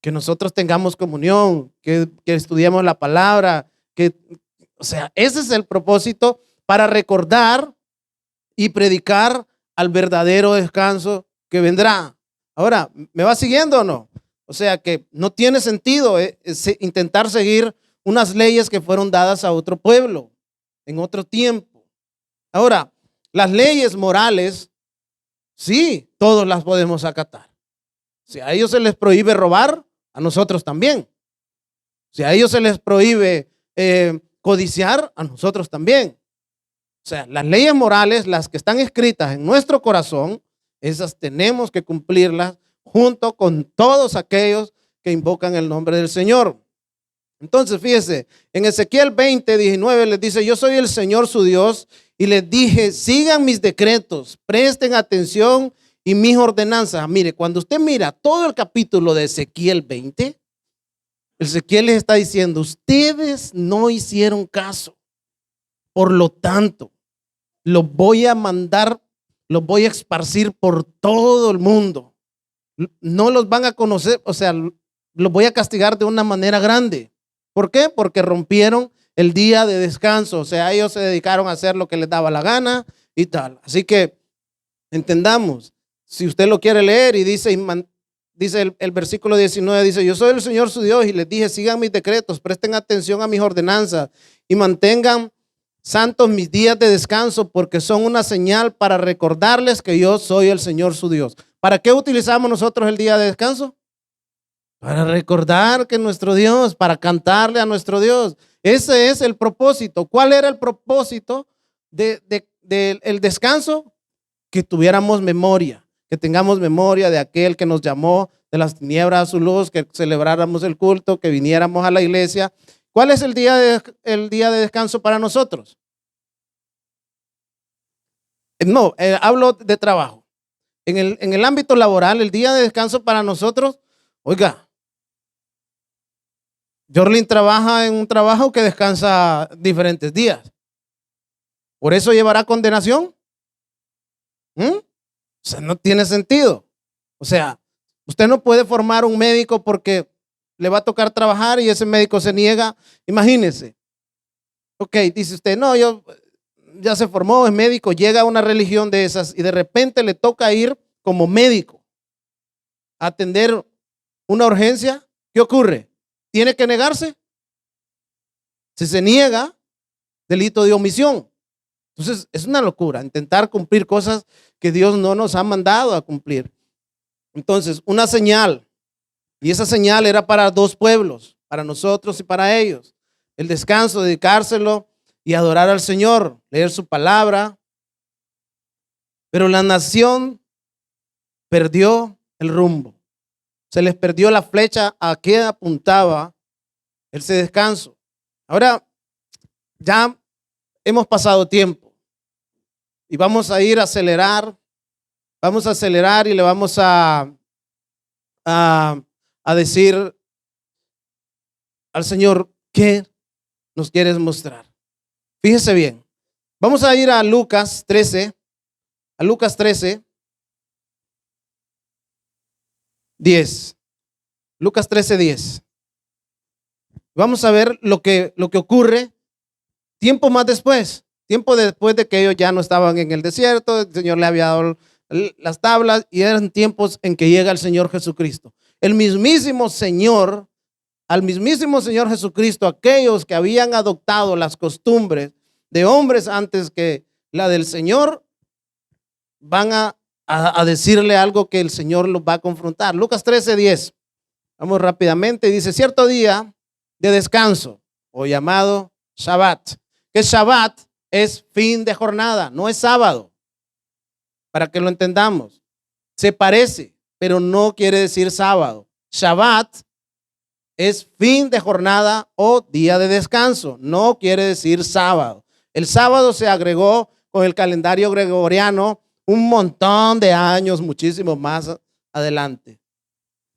Speaker 1: Que nosotros tengamos comunión, que estudiemos la palabra, o sea, ese es el propósito, para recordar y predicar al verdadero descanso que vendrá. Ahora, ¿me va siguiendo o no? O sea que no tiene sentido intentar seguir unas leyes que fueron dadas a otro pueblo en otro tiempo. Ahora, las leyes morales, sí, todos las podemos acatar. Si a ellos se les prohíbe robar, a nosotros también. Si a ellos se les prohíbe codiciar, a nosotros también. O sea, las leyes morales, las que están escritas en nuestro corazón, esas tenemos que cumplirlas junto con todos aquellos que invocan el nombre del Señor. Entonces, fíjese, en Ezequiel 20:19 les dice, yo soy el Señor su Dios, y les dije, sigan mis decretos, presten atención y mis ordenanzas. Mire, cuando usted mira todo el capítulo de Ezequiel 20, Ezequiel les está diciendo, ustedes no hicieron caso, por lo tanto, los voy a mandar, los voy a esparcir por todo el mundo. No los van a conocer, o sea, los voy a castigar de una manera grande. ¿Por qué? Porque rompieron el día de descanso. O sea, ellos se dedicaron a hacer lo que les daba la gana y tal. Así que entendamos, si usted lo quiere leer y dice el versículo 19, dice, yo soy el Señor su Dios y les dije, sigan mis decretos, presten atención a mis ordenanzas y mantengan santos mis días de descanso, porque son una señal para recordarles que yo soy el Señor su Dios. ¿Para qué utilizamos nosotros el día de descanso? Para recordar que nuestro Dios, para cantarle a nuestro Dios. Ese es el propósito. ¿Cuál era el propósito del descanso? Que tuviéramos memoria, que tengamos memoria de aquel que nos llamó de las tinieblas a su luz, que celebráramos el culto, que viniéramos a la iglesia. ¿Cuál es el día de descanso para nosotros? No, hablo de trabajo. En el ámbito laboral, el día de descanso para nosotros, oiga, Jorlin trabaja en un trabajo que descansa diferentes días. ¿Por eso llevará condenación? O sea, no tiene sentido. O sea, usted no puede formar un médico porque le va a tocar trabajar y ese médico se niega. Imagínese. Ok, dice usted, no, yo ya se formó, es médico, llega a una religión de esas y de repente le toca ir como médico a atender una urgencia. ¿Qué ocurre? ¿Tiene que negarse? Si se niega, delito de omisión. Entonces es una locura intentar cumplir cosas que Dios no nos ha mandado a cumplir. Entonces, una señal, y esa señal era para 2 pueblos, para nosotros y para ellos. El descanso, dedicárselo y adorar al Señor, leer su palabra. Pero la nación perdió el rumbo. Se les perdió la flecha a que apuntaba ese descanso. Ahora ya hemos pasado tiempo y vamos a ir a acelerar. Vamos a acelerar y le vamos a a decir al Señor, ¿qué nos quieres mostrar? Fíjese bien. Vamos a ir a Lucas 13. A Lucas 13. 10. Lucas 13, 10. Vamos a ver lo que ocurre tiempo más después. Tiempo después de que ellos ya no estaban en el desierto, el Señor le había dado las tablas y eran tiempos en que llega el Señor Jesucristo. El mismísimo Señor, al mismísimo Señor Jesucristo, aquellos que habían adoptado las costumbres de hombres antes que la del Señor, van a decirle algo que el Señor los va a confrontar. Lucas 13, 10. Vamos rápidamente. Dice, cierto día de descanso, o llamado Shabbat. Que Shabbat es fin de jornada, no es sábado. Para que lo entendamos. Se parece, pero no quiere decir sábado. Shabbat es fin de jornada o día de descanso. No quiere decir sábado. El sábado se agregó con el calendario gregoriano un montón de años, muchísimo más adelante.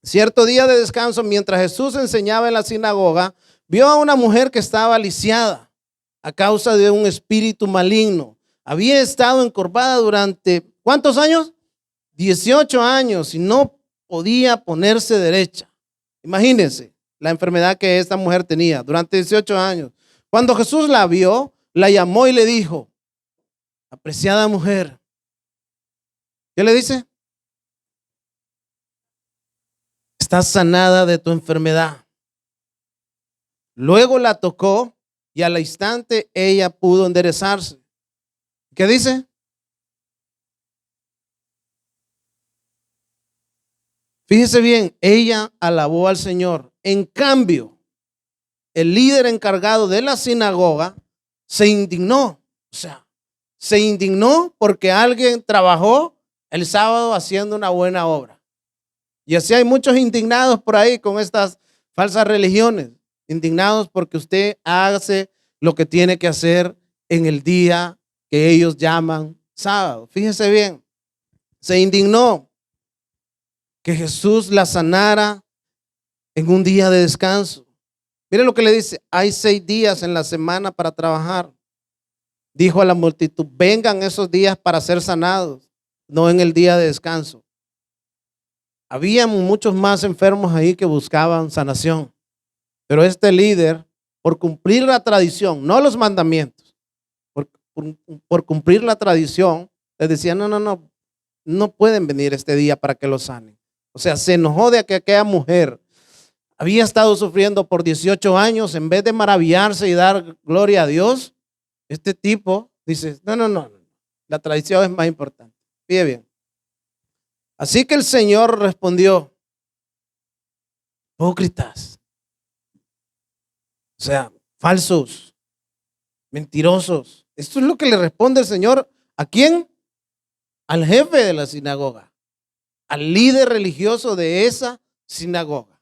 Speaker 1: Cierto día de descanso, mientras Jesús enseñaba en la sinagoga, vio a una mujer que estaba lisiada a causa de un espíritu maligno. Había estado encorvada durante, ¿cuántos años? 18 años y no podía ponerse derecha. Imagínense la enfermedad que esta mujer tenía durante 18 años. Cuando Jesús la vio, la llamó y le dijo, apreciada mujer, ¿qué le dice? Estás sanada de tu enfermedad. Luego la tocó y al instante ella pudo enderezarse. ¿Qué dice? Fíjese bien, ella alabó al Señor. En cambio, el líder encargado de la sinagoga se indignó. O sea, se indignó porque alguien trabajó el sábado haciendo una buena obra. Y así hay muchos indignados por ahí con estas falsas religiones. Indignados porque usted hace lo que tiene que hacer en el día que ellos llaman sábado. Fíjese bien, se indignó que Jesús la sanara en un día de descanso. Mire lo que le dice, hay 6 días en la semana para trabajar. Dijo a la multitud, vengan esos días para ser sanados, no en el día de descanso. Había muchos más enfermos ahí que buscaban sanación. Pero este líder, por cumplir la tradición, no los mandamientos, por cumplir la tradición, les decía, no pueden venir este día para que los sanen. O sea, se enojó de que aquella mujer había estado sufriendo por 18 años, en vez de maravillarse y dar gloria a Dios, este tipo dice, no, la tradición es más importante. Fíjate bien. Así que el Señor respondió, hipócritas, o sea, falsos, mentirosos. Esto es lo que le responde el Señor. ¿A quién? Al jefe de la sinagoga, al líder religioso de esa sinagoga.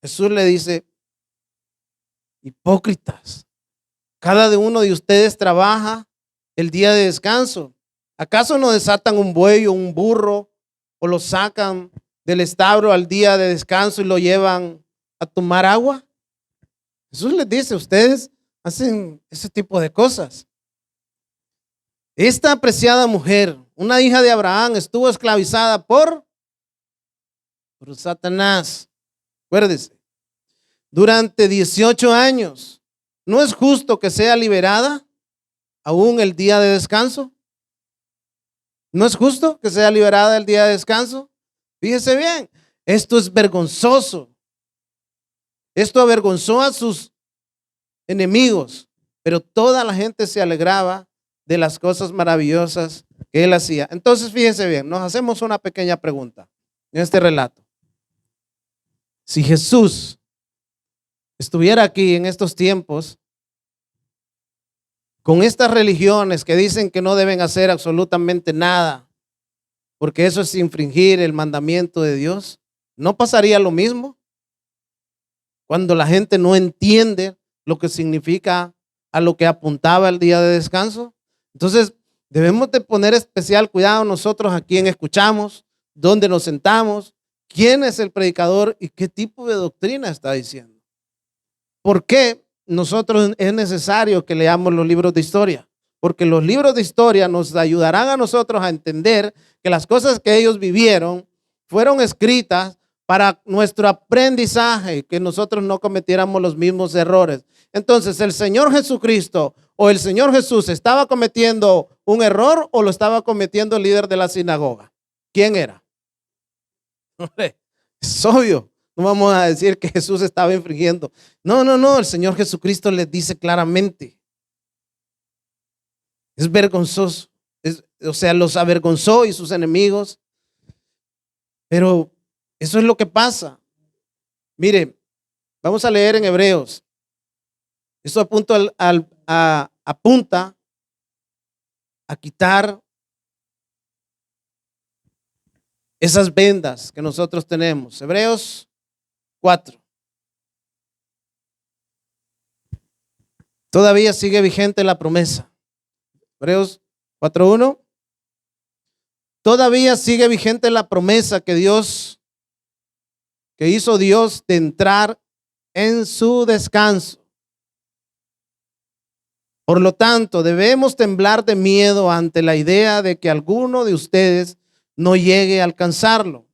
Speaker 1: Jesús le dice, hipócritas, cada uno de ustedes trabaja el día de descanso. ¿Acaso no desatan un buey o un burro o lo sacan del establo al día de descanso y lo llevan a tomar agua? Jesús les dice, ustedes hacen ese tipo de cosas. Esta apreciada mujer, una hija de Abraham, estuvo esclavizada por Satanás. Acuérdese, durante 18 años. ¿No es justo que sea liberada aún el día de descanso? ¿No es justo que sea liberada el día de descanso? Fíjese bien, esto es vergonzoso. Esto avergonzó a sus enemigos, pero toda la gente se alegraba de las cosas maravillosas que él hacía. Entonces, fíjense bien, nos hacemos una pequeña pregunta en este relato. Si Jesús estuviera aquí en estos tiempos, con estas religiones que dicen que no deben hacer absolutamente nada, porque eso es infringir el mandamiento de Dios, ¿no pasaría lo mismo? Cuando la gente no entiende lo que significa a lo que apuntaba el día de descanso. Entonces, debemos de poner especial cuidado nosotros a quien escuchamos, dónde nos sentamos, quién es el predicador y qué tipo de doctrina está diciendo. ¿Por qué nosotros es necesario que leamos los libros de historia? Porque los libros de historia nos ayudarán a nosotros a entender que las cosas que ellos vivieron fueron escritas para nuestro aprendizaje, que nosotros no cometiéramos los mismos errores. Entonces, ¿el Señor Jesucristo o el Señor Jesús estaba cometiendo un error o lo estaba cometiendo el líder de la sinagoga? ¿Quién era? Es obvio. No vamos a decir que Jesús estaba infringiendo. No, el Señor Jesucristo les dice claramente. Es vergonzoso. O sea, los avergonzó y sus enemigos. Pero eso es lo que pasa. Mire, vamos a leer en Hebreos. Esto apunta a quitar esas vendas que nosotros tenemos. Hebreos 4. Todavía sigue vigente la promesa. Hebreos 4:1. Todavía sigue vigente la promesa que hizo Dios de entrar en su descanso. Por lo tanto, debemos temblar de miedo ante la idea de que alguno de ustedes no llegue a alcanzarlo.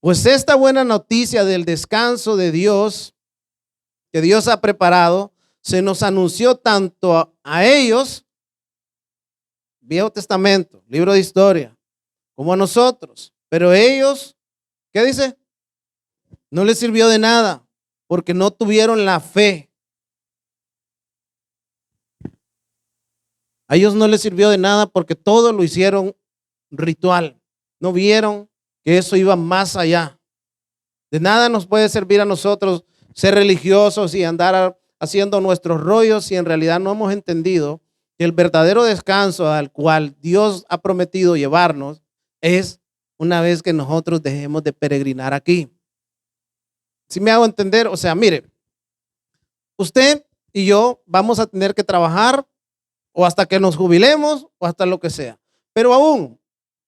Speaker 1: Pues esta buena noticia del descanso de Dios, que Dios ha preparado, se nos anunció tanto a ellos, Viejo Testamento, libro de historia, como a nosotros. Pero ellos, ¿qué dice? No les sirvió de nada porque no tuvieron la fe. A ellos no les sirvió de nada porque todo lo hicieron ritual. No vieron que eso iba más allá. De nada nos puede servir a nosotros ser religiosos y andar haciendo nuestros rollos si en realidad no hemos entendido que el verdadero descanso al cual Dios ha prometido llevarnos es una vez que nosotros dejemos de peregrinar aquí. ¿Sí me hago entender? O sea, mire, usted y yo vamos a tener que trabajar o hasta que nos jubilemos o hasta lo que sea. Pero aún,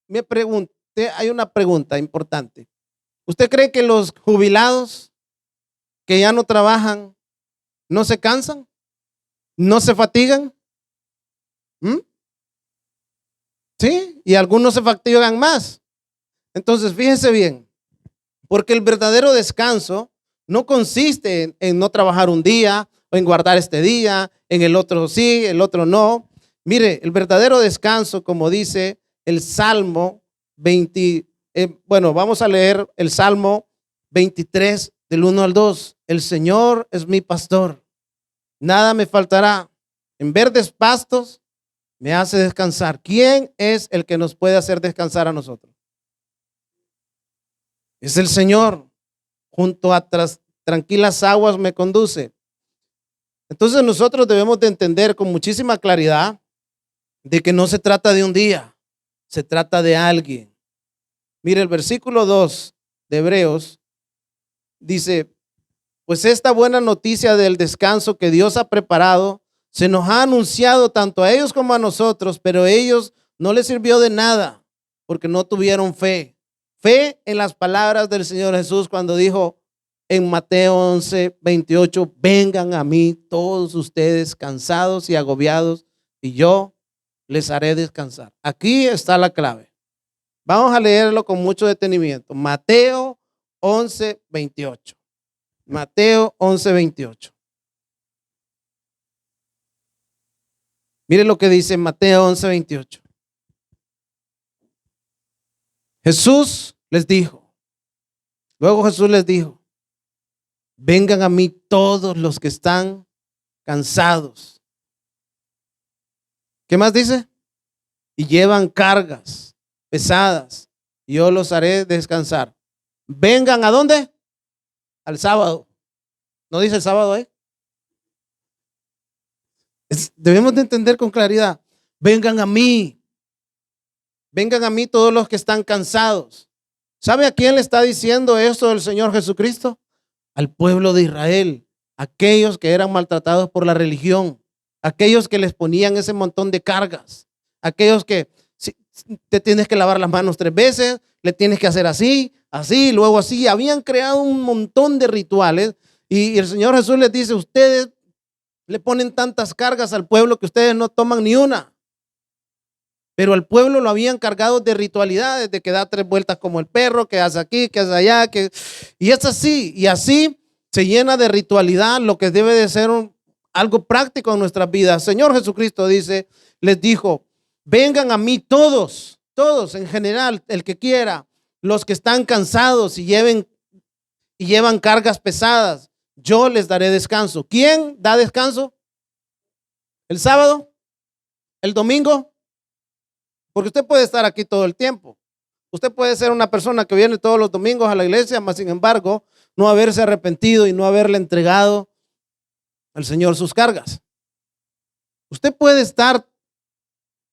Speaker 1: me pregunté, hay una pregunta importante. ¿Usted cree que los jubilados que ya no trabajan no se cansan? ¿No se fatigan? Sí, y algunos se fatigan más. Entonces, fíjense bien, porque el verdadero descanso no consiste en no trabajar un día o en guardar este día, en el otro sí, el otro no. Mire, el verdadero descanso, como dice el Salmo 20, vamos a leer el Salmo 23 del 1 al 2. El Señor es mi pastor, nada me faltará. En verdes pastos me hace descansar. ¿Quién es el que nos puede hacer descansar a nosotros? Es el Señor. Junto a tranquilas aguas me conduce. Entonces nosotros debemos de entender con muchísima claridad de que no se trata de un día, se trata de alguien. Mire, el versículo 2 de Hebreos dice, pues esta buena noticia del descanso que Dios ha preparado se nos ha anunciado tanto a ellos como a nosotros, pero a ellos no les sirvió de nada porque no tuvieron fe. Fe en las palabras del Señor Jesús cuando dijo en Mateo 11:28, vengan a mí todos ustedes cansados y agobiados y yo les haré descansar. Aquí está la clave. Vamos a leerlo con mucho detenimiento. Mateo 11:28. Mateo 11:28. Mire lo que dice Mateo 11:28. Jesús les dijo, luego Jesús les dijo, vengan a mí todos los que están cansados. ¿Qué más dice? Y llevan cargas pesadas, y yo los haré descansar. Vengan ¿a dónde? Al sábado. ¿No dice el sábado ahí? Debemos de entender con claridad. Vengan a mí todos los que están cansados. ¿Sabe a quién le está diciendo esto el Señor Jesucristo? Al pueblo de Israel, aquellos que eran maltratados por la religión, aquellos que les ponían ese montón de cargas, aquellos que si te tienes que lavar las manos 3 veces, le tienes que hacer así, así, luego así. Habían creado un montón de rituales y el Señor Jesús les dice, ustedes le ponen tantas cargas al pueblo que ustedes no toman ni una. Pero al pueblo lo habían cargado de ritualidades, de que da 3 vueltas como el perro, que hace aquí, que hace allá, y es así, y así se llena de ritualidad lo que debe de ser algo práctico en nuestras vidas. Señor Jesucristo dice, les dijo, vengan a mí todos en general, el que quiera, los que están cansados y llevan cargas pesadas, yo les daré descanso. ¿Quién da descanso? ¿El sábado? ¿El domingo? Porque usted puede estar aquí todo el tiempo. Usted puede ser una persona que viene todos los domingos a la iglesia, mas sin embargo, no haberse arrepentido y no haberle entregado al Señor sus cargas. Usted puede estar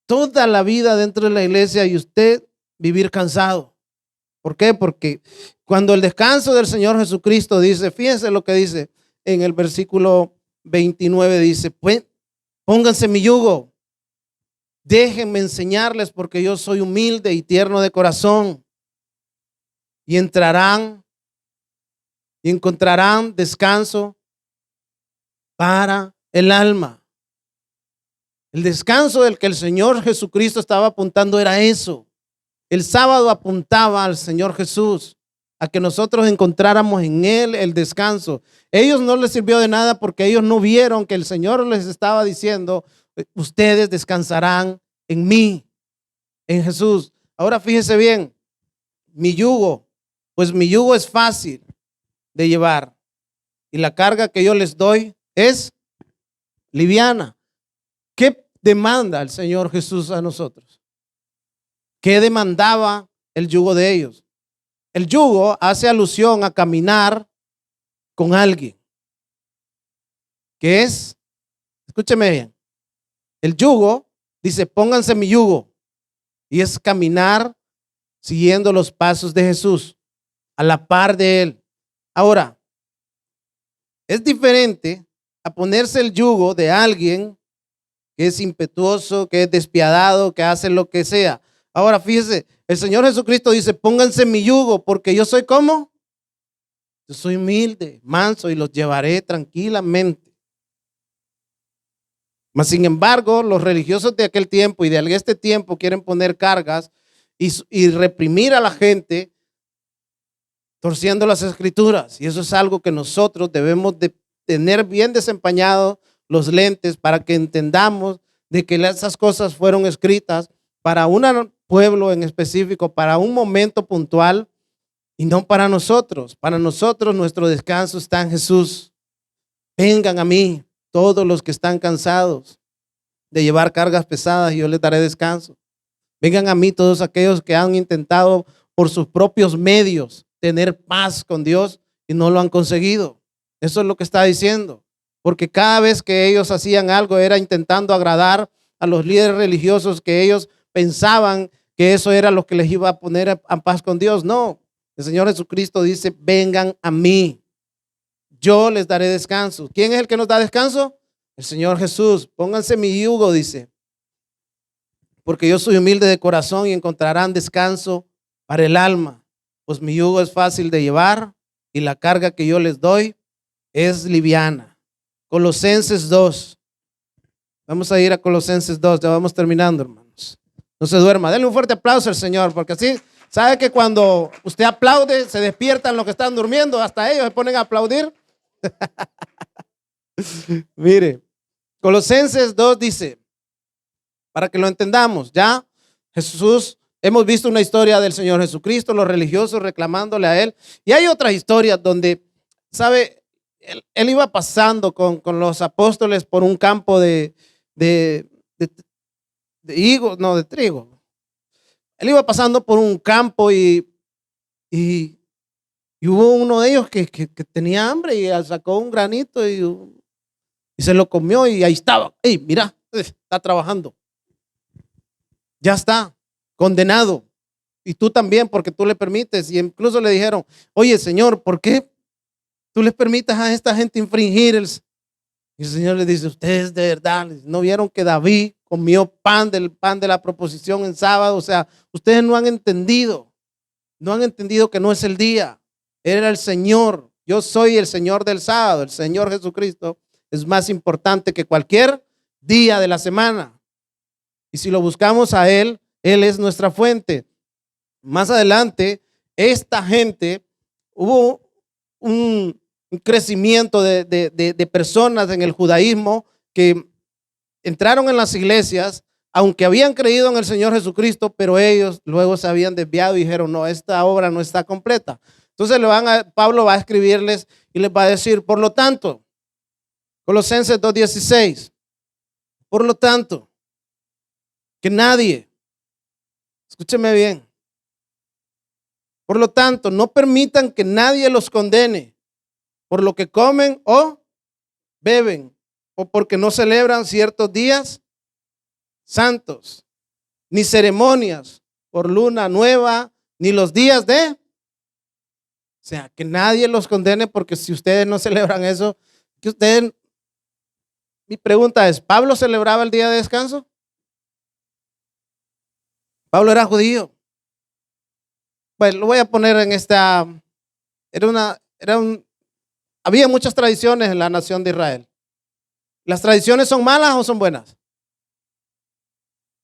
Speaker 1: toda la vida dentro de la iglesia y usted vivir cansado. ¿Por qué? Porque cuando el descanso del Señor Jesucristo dice, fíjense lo que dice en el versículo 29, dice, pues, pónganse mi yugo. Déjenme enseñarles porque yo soy humilde y tierno de corazón. Y entrarán y encontrarán descanso para el alma. El descanso del que el Señor Jesucristo estaba apuntando era eso. El sábado apuntaba al Señor Jesús, a que nosotros encontráramos en Él el descanso. Ellos no les sirvió de nada porque ellos no vieron que el Señor les estaba diciendo, ustedes descansarán en mí, en Jesús. Ahora fíjese bien, mi yugo, pues mi yugo es fácil de llevar y la carga que yo les doy es liviana. ¿Qué demanda el Señor Jesús a nosotros? ¿Qué demandaba el yugo de ellos? El yugo hace alusión a caminar con alguien. ¿Qué es? Escúcheme bien. El yugo dice, pónganse mi yugo. Y es caminar siguiendo los pasos de Jesús, a la par de Él. Ahora, es diferente a ponerse el yugo de alguien que es impetuoso, que es despiadado, que hace lo que sea. Ahora, fíjese, el Señor Jesucristo dice, pónganse mi yugo, porque yo soy ¿cómo? Yo soy humilde, manso, y los llevaré tranquilamente. Mas, sin embargo, los religiosos de aquel tiempo y de este tiempo quieren poner cargas y reprimir a la gente torciendo las escrituras. Y eso es algo que nosotros debemos de tener bien desempañados los lentes para que entendamos de que esas cosas fueron escritas para un pueblo en específico, para un momento puntual y no para nosotros. Para nosotros nuestro descanso está en Jesús. Vengan a mí todos los que están cansados de llevar cargas pesadas y yo les daré descanso. Vengan a mí todos aquellos que han intentado por sus propios medios tener paz con Dios y no lo han conseguido. Eso es lo que está diciendo. Porque cada vez que ellos hacían algo era intentando agradar a los líderes religiosos que ellos pensaban que eso era lo que les iba a poner en paz con Dios. No, el Señor Jesucristo dice, vengan a mí, yo les daré descanso. ¿Quién es el que nos da descanso? El Señor Jesús. Pónganse mi yugo, dice, porque yo soy humilde de corazón y encontrarán descanso para el alma. Pues mi yugo es fácil de llevar y la carga que yo les doy es liviana. Colosenses 2. Vamos a ir a Colosenses 2. Ya vamos terminando, hermanos. No se duerma. Denle un fuerte aplauso al Señor, porque así, ¿sabe que cuando usted aplaude, se despiertan los que están durmiendo? Hasta ellos se ponen a aplaudir. Mire, Colosenses 2 dice, para que lo entendamos, ya Jesús, hemos visto una historia del Señor Jesucristo, los religiosos reclamándole a Él. Y hay otras historias donde, ¿sabe? Él iba pasando con los apóstoles por un campo de higos, no, de trigo. Él iba pasando por un campo y hubo uno de ellos que tenía hambre y sacó un granito y se lo comió y ahí estaba. ¡Ey, mira! Está trabajando. Ya está, condenado. Y tú también, porque tú le permites. Y incluso le dijeron, oye, Señor, ¿por qué tú les permitas a esta gente infringir Y el Señor les dice, ustedes de verdad no vieron que David comió pan de la proposición en sábado. O sea, ustedes no han entendido No han entendido que no es el día. Él era el Señor. Yo soy el Señor del sábado. El Señor Jesucristo es más importante que cualquier día de la semana. Y si lo buscamos a Él, Él es nuestra fuente. Más adelante, esta gente, hubo un crecimiento de personas en el judaísmo que entraron en las iglesias, aunque habían creído en el Señor Jesucristo, pero ellos luego se habían desviado y dijeron, no, esta obra no está completa. Entonces Pablo va a escribirles y les va a decir, por lo tanto, Colosenses 2:16, por lo tanto, que nadie, escúcheme bien, por lo tanto, no permitan que nadie los condene por lo que comen o beben, o porque no celebran ciertos días santos, ni ceremonias por luna nueva, ni los días o sea, que nadie los condene, porque si ustedes no celebran eso, que ustedes, mi pregunta es, ¿Pablo celebraba el día de descanso? Pablo era judío. Bueno, lo voy a poner en esta, había muchas tradiciones en la nación de Israel. ¿Las tradiciones son malas o son buenas?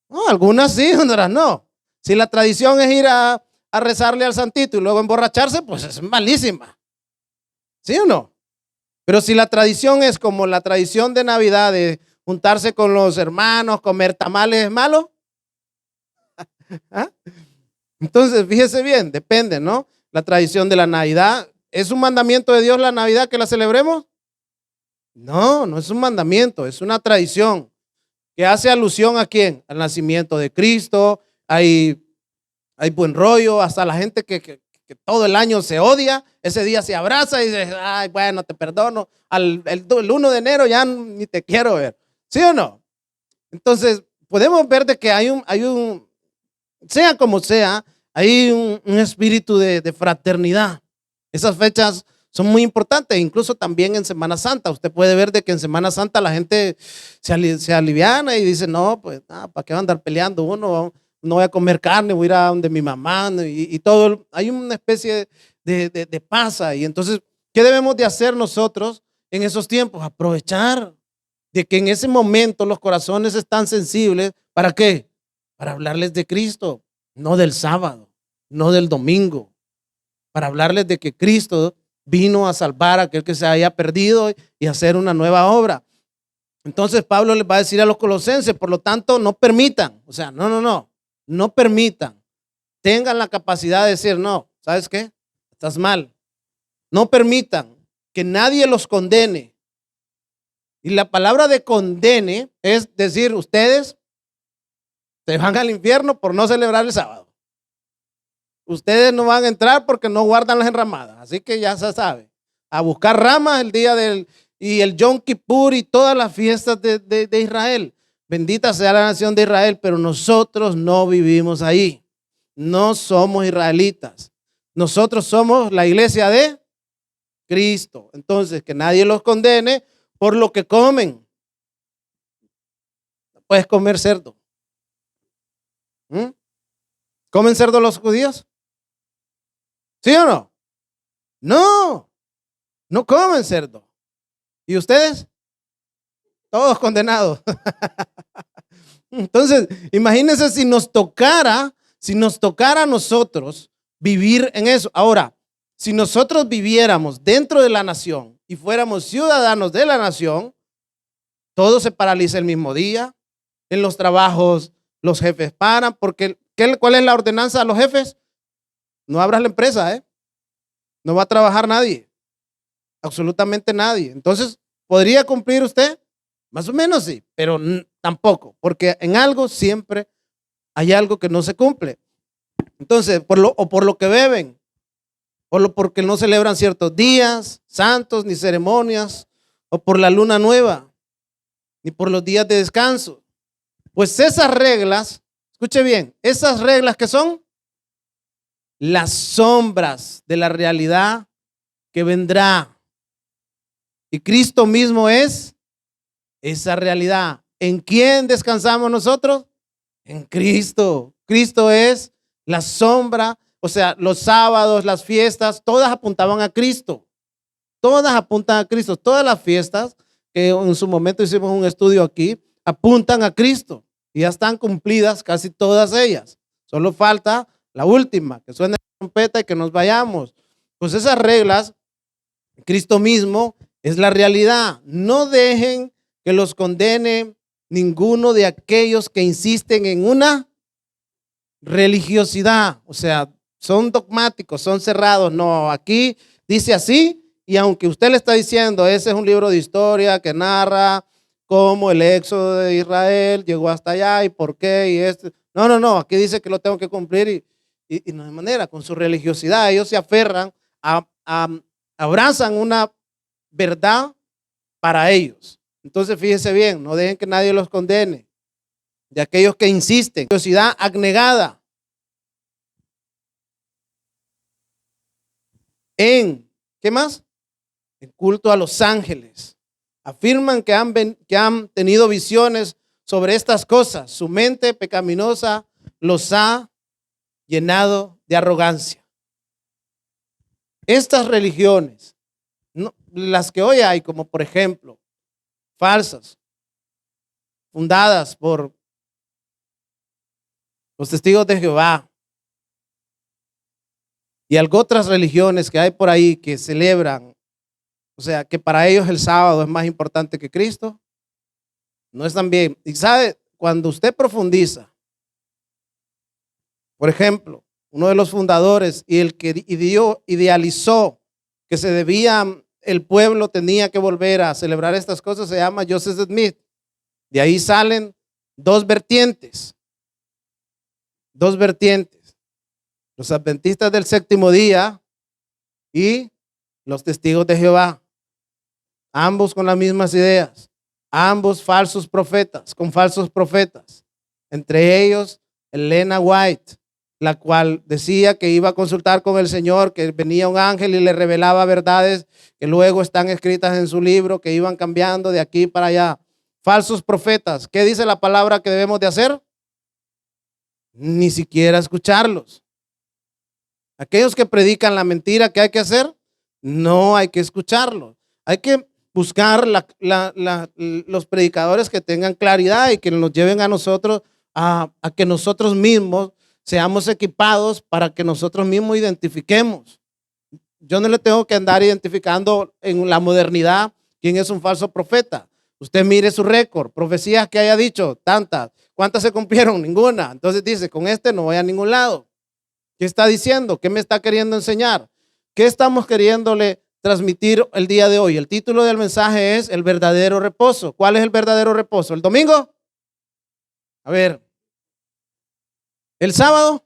Speaker 1: No, algunas sí, otras no. Si la tradición es ir a rezarle al santito y luego emborracharse, pues es malísima. ¿Sí o no? Pero si la tradición es como la tradición de Navidad, de juntarse con los hermanos, comer tamales, ¿es malo? ¿Ah? Entonces, fíjese bien, depende, ¿no? La tradición de la Navidad, ¿es un mandamiento de Dios la Navidad que la celebremos? No, no es un mandamiento, es una tradición que hace alusión ¿a quién? Al nacimiento de Cristo. Hay buen rollo, hasta la gente que todo el año se odia, ese día se abraza y dice, ay, bueno, te perdono, el 1 de enero ya ni te quiero ver, ¿sí o no? Entonces, podemos ver de que hay un sea como sea, hay un espíritu de fraternidad. Esas fechas son muy importantes, incluso también en Semana Santa. Usted puede ver de que en Semana Santa la gente se aliviana y dice, no, pues, ¿para qué va a andar peleando uno? No voy a comer carne, voy a ir a donde mi mamá y todo. Hay una especie de paz ahí. Entonces, ¿qué debemos de hacer nosotros en esos tiempos? Aprovechar de que en ese momento los corazones están sensibles. ¿Para qué? Para hablarles de Cristo, no del sábado, no del domingo. Para hablarles de que Cristo vino a salvar a aquel que se haya perdido y hacer una nueva obra. Entonces Pablo les va a decir a los colosenses, por lo tanto, no permitan, o sea, no permitan, tengan la capacidad de decir, no, ¿sabes qué? Estás mal. No permitan que nadie los condene. Y la palabra de condene es decir, ustedes se van al infierno por no celebrar el sábado. Ustedes no van a entrar porque no guardan las enramadas. Así que ya se sabe. A buscar ramas el día y el Yom Kippur y todas las fiestas de Israel. Bendita sea la nación de Israel, pero nosotros no vivimos ahí. No somos israelitas. Nosotros somos la iglesia de Cristo. Entonces, que nadie los condene por lo que comen. No puedes comer cerdo. ¿Comen cerdo los judíos? ¿Sí o no? No, no comen cerdo. ¿Y ustedes? Todos condenados. Entonces, imagínense si nos tocara a nosotros vivir en eso. Ahora, si nosotros viviéramos dentro de la nación y fuéramos ciudadanos de la nación, todo se paraliza el mismo día. En los trabajos los jefes paran porque ¿cuál es la ordenanza a los jefes? No abras la empresa, no va a trabajar nadie, absolutamente nadie. Entonces, ¿podría cumplir usted? Más o menos sí, pero tampoco, porque en algo siempre hay algo que no se cumple. Entonces, por lo que beben, porque no celebran ciertos días santos ni ceremonias, o por la luna nueva, ni por los días de descanso. Pues esas reglas, escuche bien, esas reglas que son las sombras de la realidad que vendrá. Y Cristo mismo es esa realidad. ¿En quién descansamos nosotros? En Cristo. Cristo es la sombra O sea, los sábados, las fiestas, todas apuntaban a Cristo. Todas apuntan a Cristo. Todas las fiestas, que en su momento hicimos un estudio aquí, apuntan a Cristo. Y ya están cumplidas casi todas ellas. Solo falta la última, que suene la trompeta y que nos vayamos. Pues esas reglas, Cristo mismo es la realidad. No dejen que los condene ninguno de aquellos que insisten en una religiosidad. O sea, son dogmáticos, son cerrados. No, aquí dice así. Y aunque usted le está diciendo, ese es un libro de historia que narra cómo el éxodo de Israel llegó hasta allá y por qué y esto. No, aquí dice que lo tengo que cumplir y no hay manera, con su religiosidad. Ellos se aferran, abrazan una verdad para ellos. Entonces fíjense bien, no dejen que nadie los condene. De aquellos que insisten, religiosidad abnegada en, ¿qué más? En culto a los ángeles. Afirman que han tenido visiones sobre estas cosas. Su mente pecaminosa los ha llenado de arrogancia. Estas religiones, las que hoy hay, como por ejemplo, falsas, fundadas por los testigos de Jehová y otras religiones que hay por ahí que celebran, o sea, que para ellos el sábado es más importante que Cristo, no están bien. Y sabe, cuando usted profundiza, por ejemplo, uno de los fundadores y el que idealizó que el pueblo tenía que volver a celebrar estas cosas, se llama Joseph Smith. De ahí salen dos vertientes. Los adventistas del séptimo día y los testigos de Jehová. Ambos con las mismas ideas, ambos falsos profetas, con falsos profetas. Entre ellos, Elena White, la cual decía que iba a consultar con el Señor, que venía un ángel y le revelaba verdades que luego están escritas en su libro, que iban cambiando de aquí para allá. Falsos profetas. ¿Qué dice la palabra que debemos de hacer? Ni siquiera escucharlos. Aquellos que predican la mentira, ¿qué hay que hacer? No hay que escucharlos. Hay que buscar los predicadores que tengan claridad y que nos lleven a nosotros a que nosotros mismos seamos equipados para que nosotros mismos identifiquemos. Yo no le tengo que andar identificando en la modernidad quién es un falso profeta. Usted mire su récord, profecías que haya dicho, tantas. ¿Cuántas se cumplieron? Ninguna. Entonces dice, con este no voy a ningún lado. ¿Qué está diciendo? ¿Qué me está queriendo enseñar? ¿Qué estamos queriéndole transmitir el día de hoy? El título del mensaje es el verdadero reposo. ¿Cuál es el verdadero reposo? ¿El domingo? A ver. ¿El sábado?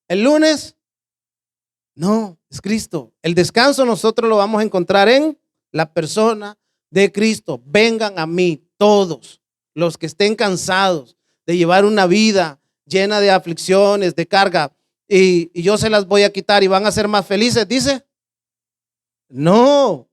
Speaker 1: ¿El lunes? No, es Cristo. El descanso nosotros lo vamos a encontrar en la persona de Cristo. Vengan a mí todos los que estén cansados de llevar una vida llena de aflicciones, de carga, y yo se las voy a quitar y van a ser más felices, dice. No.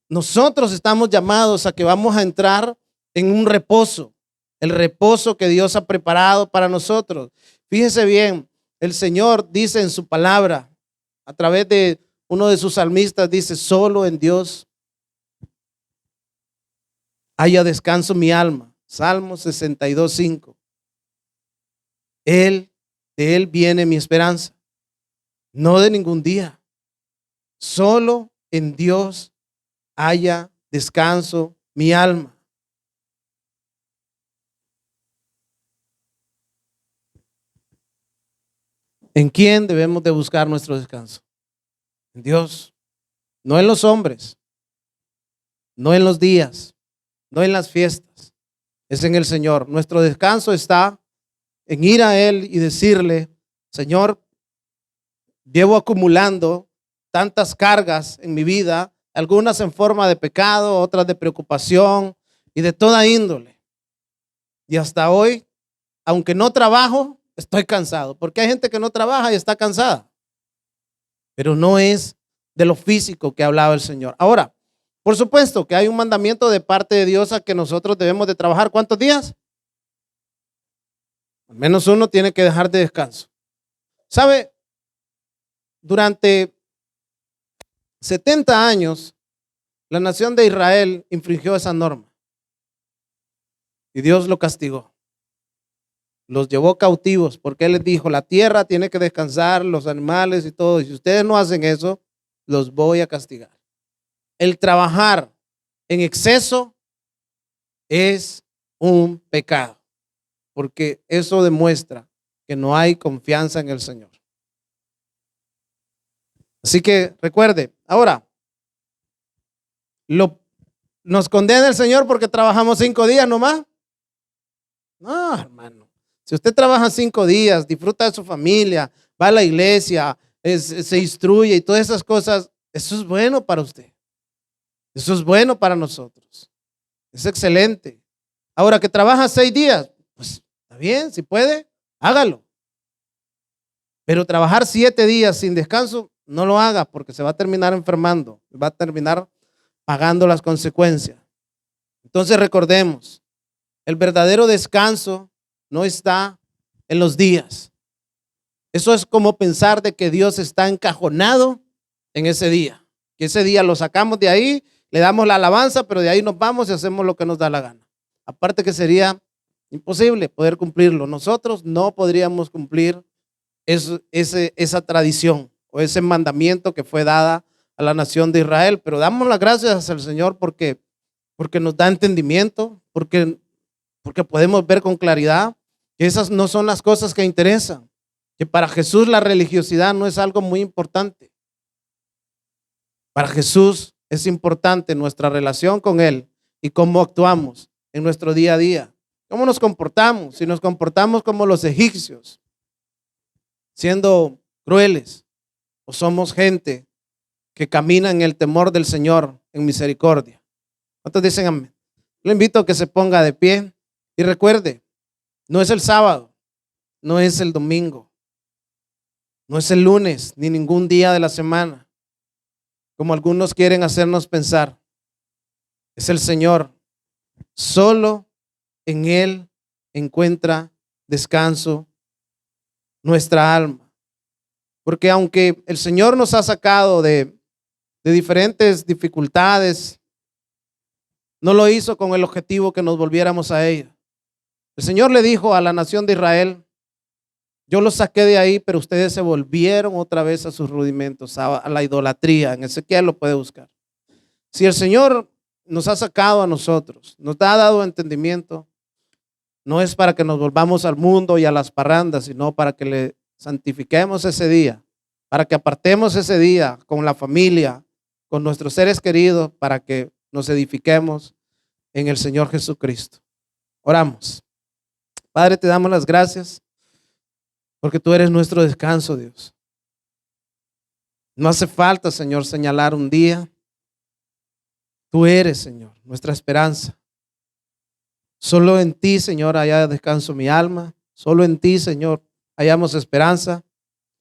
Speaker 1: Nosotros estamos llamados a que vamos a entrar en un reposo, el reposo que Dios ha preparado para nosotros. Fíjese bien, el Señor dice en su palabra, a través de uno de sus salmistas, dice, solo en Dios haya descanso mi alma. Salmo 62:5. De Él viene mi esperanza, no de ningún día. Solo en Dios haya descanso mi alma. ¿En quién debemos de buscar nuestro descanso? En Dios, no en los hombres, no en los días, no en las fiestas, es en el Señor. Nuestro descanso está en ir a Él y decirle, Señor, llevo acumulando tantas cargas en mi vida, algunas en forma de pecado, otras de preocupación y de toda índole. Y hasta hoy, aunque no trabajo, estoy cansado, porque hay gente que no trabaja y está cansada, pero no es de lo físico que hablaba el Señor. Ahora, por supuesto que hay un mandamiento de parte de Dios a que nosotros debemos de trabajar. ¿Cuántos días? Al menos uno tiene que dejar de descanso. ¿Sabe? Durante 70 años, la nación de Israel infringió esa norma y Dios lo castigó. Los llevó cautivos porque Él les dijo, la tierra tiene que descansar, los animales y todo. Y si ustedes no hacen eso, los voy a castigar. El trabajar en exceso es un pecado, porque eso demuestra que no hay confianza en el Señor. Así que recuerde, ahora, ¿nos condena el Señor porque trabajamos 5 días nomás? No, hermano. Si usted trabaja 5 días, disfruta de su familia, va a la iglesia, se instruye y todas esas cosas, eso es bueno para usted. Eso es bueno para nosotros. Es excelente. Ahora que trabaja 6 días, pues está bien, si puede, hágalo. Pero trabajar 7 días sin descanso, no lo haga porque se va a terminar enfermando, va a terminar pagando las consecuencias. Entonces recordemos, el verdadero descanso no está en los días. Eso es como pensar de que Dios está encajonado en ese día. Que ese día lo sacamos de ahí, le damos la alabanza, pero de ahí nos vamos y hacemos lo que nos da la gana. Aparte que sería imposible poder cumplirlo. Nosotros no podríamos cumplir esa tradición o ese mandamiento que fue dada a la nación de Israel, pero damos las gracias al Señor porque nos da entendimiento, porque podemos ver con claridad que esas no son las cosas que interesan, que para Jesús la religiosidad no es algo muy importante. Para Jesús es importante nuestra relación con Él y cómo actuamos en nuestro día a día, cómo nos comportamos, si nos comportamos como los egipcios, siendo crueles, o somos gente que camina en el temor del Señor, en misericordia. ¿Cuántos dicen amén? Le invito a que se ponga de pie y recuerde, no es el sábado, no es el domingo, no es el lunes, ni ningún día de la semana, como algunos quieren hacernos pensar. Es el Señor. Solo en Él encuentra descanso nuestra alma. Porque aunque el Señor nos ha sacado de diferentes dificultades, no lo hizo con el objetivo que nos volviéramos a ella. El Señor le dijo a la nación de Israel, yo los saqué de ahí, pero ustedes se volvieron otra vez a sus rudimentos, a la idolatría. En Ezequiel lo puede buscar. Si el Señor nos ha sacado a nosotros, nos ha dado entendimiento, no es para que nos volvamos al mundo y a las parrandas, sino para que le santifiquemos ese día, para que apartemos ese día con la familia, con nuestros seres queridos, para que nos edifiquemos en el Señor Jesucristo. Oramos. Padre, te damos las gracias porque tú eres nuestro descanso, Dios. No hace falta, Señor, señalar un día. Tú eres, Señor, nuestra esperanza. Solo en ti, Señor, haya descanso mi alma. Solo en ti, Señor, hallamos esperanza.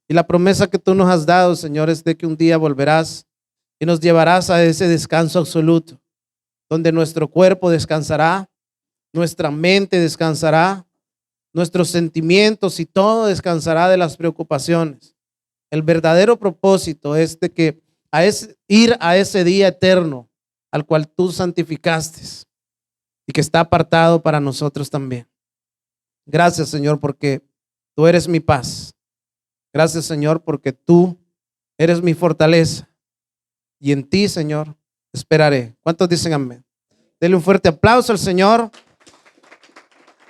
Speaker 1: Y la promesa que tú nos has dado, Señor, es de que un día volverás y nos llevarás a ese descanso absoluto, donde nuestro cuerpo descansará, nuestra mente descansará, nuestros sentimientos y todo descansará de las preocupaciones. El verdadero propósito es de que ir a ese día eterno al cual tú santificaste y que está apartado para nosotros también. Gracias, Señor, porque tú eres mi paz. Gracias, Señor, porque tú eres mi fortaleza y en ti, Señor, esperaré. ¿Cuántos dicen amén? Denle un fuerte aplauso al Señor.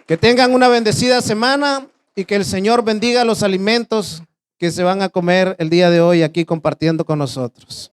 Speaker 1: Que tengan una bendecida semana y que el Señor bendiga los alimentos que se van a comer el día de hoy aquí compartiendo con nosotros.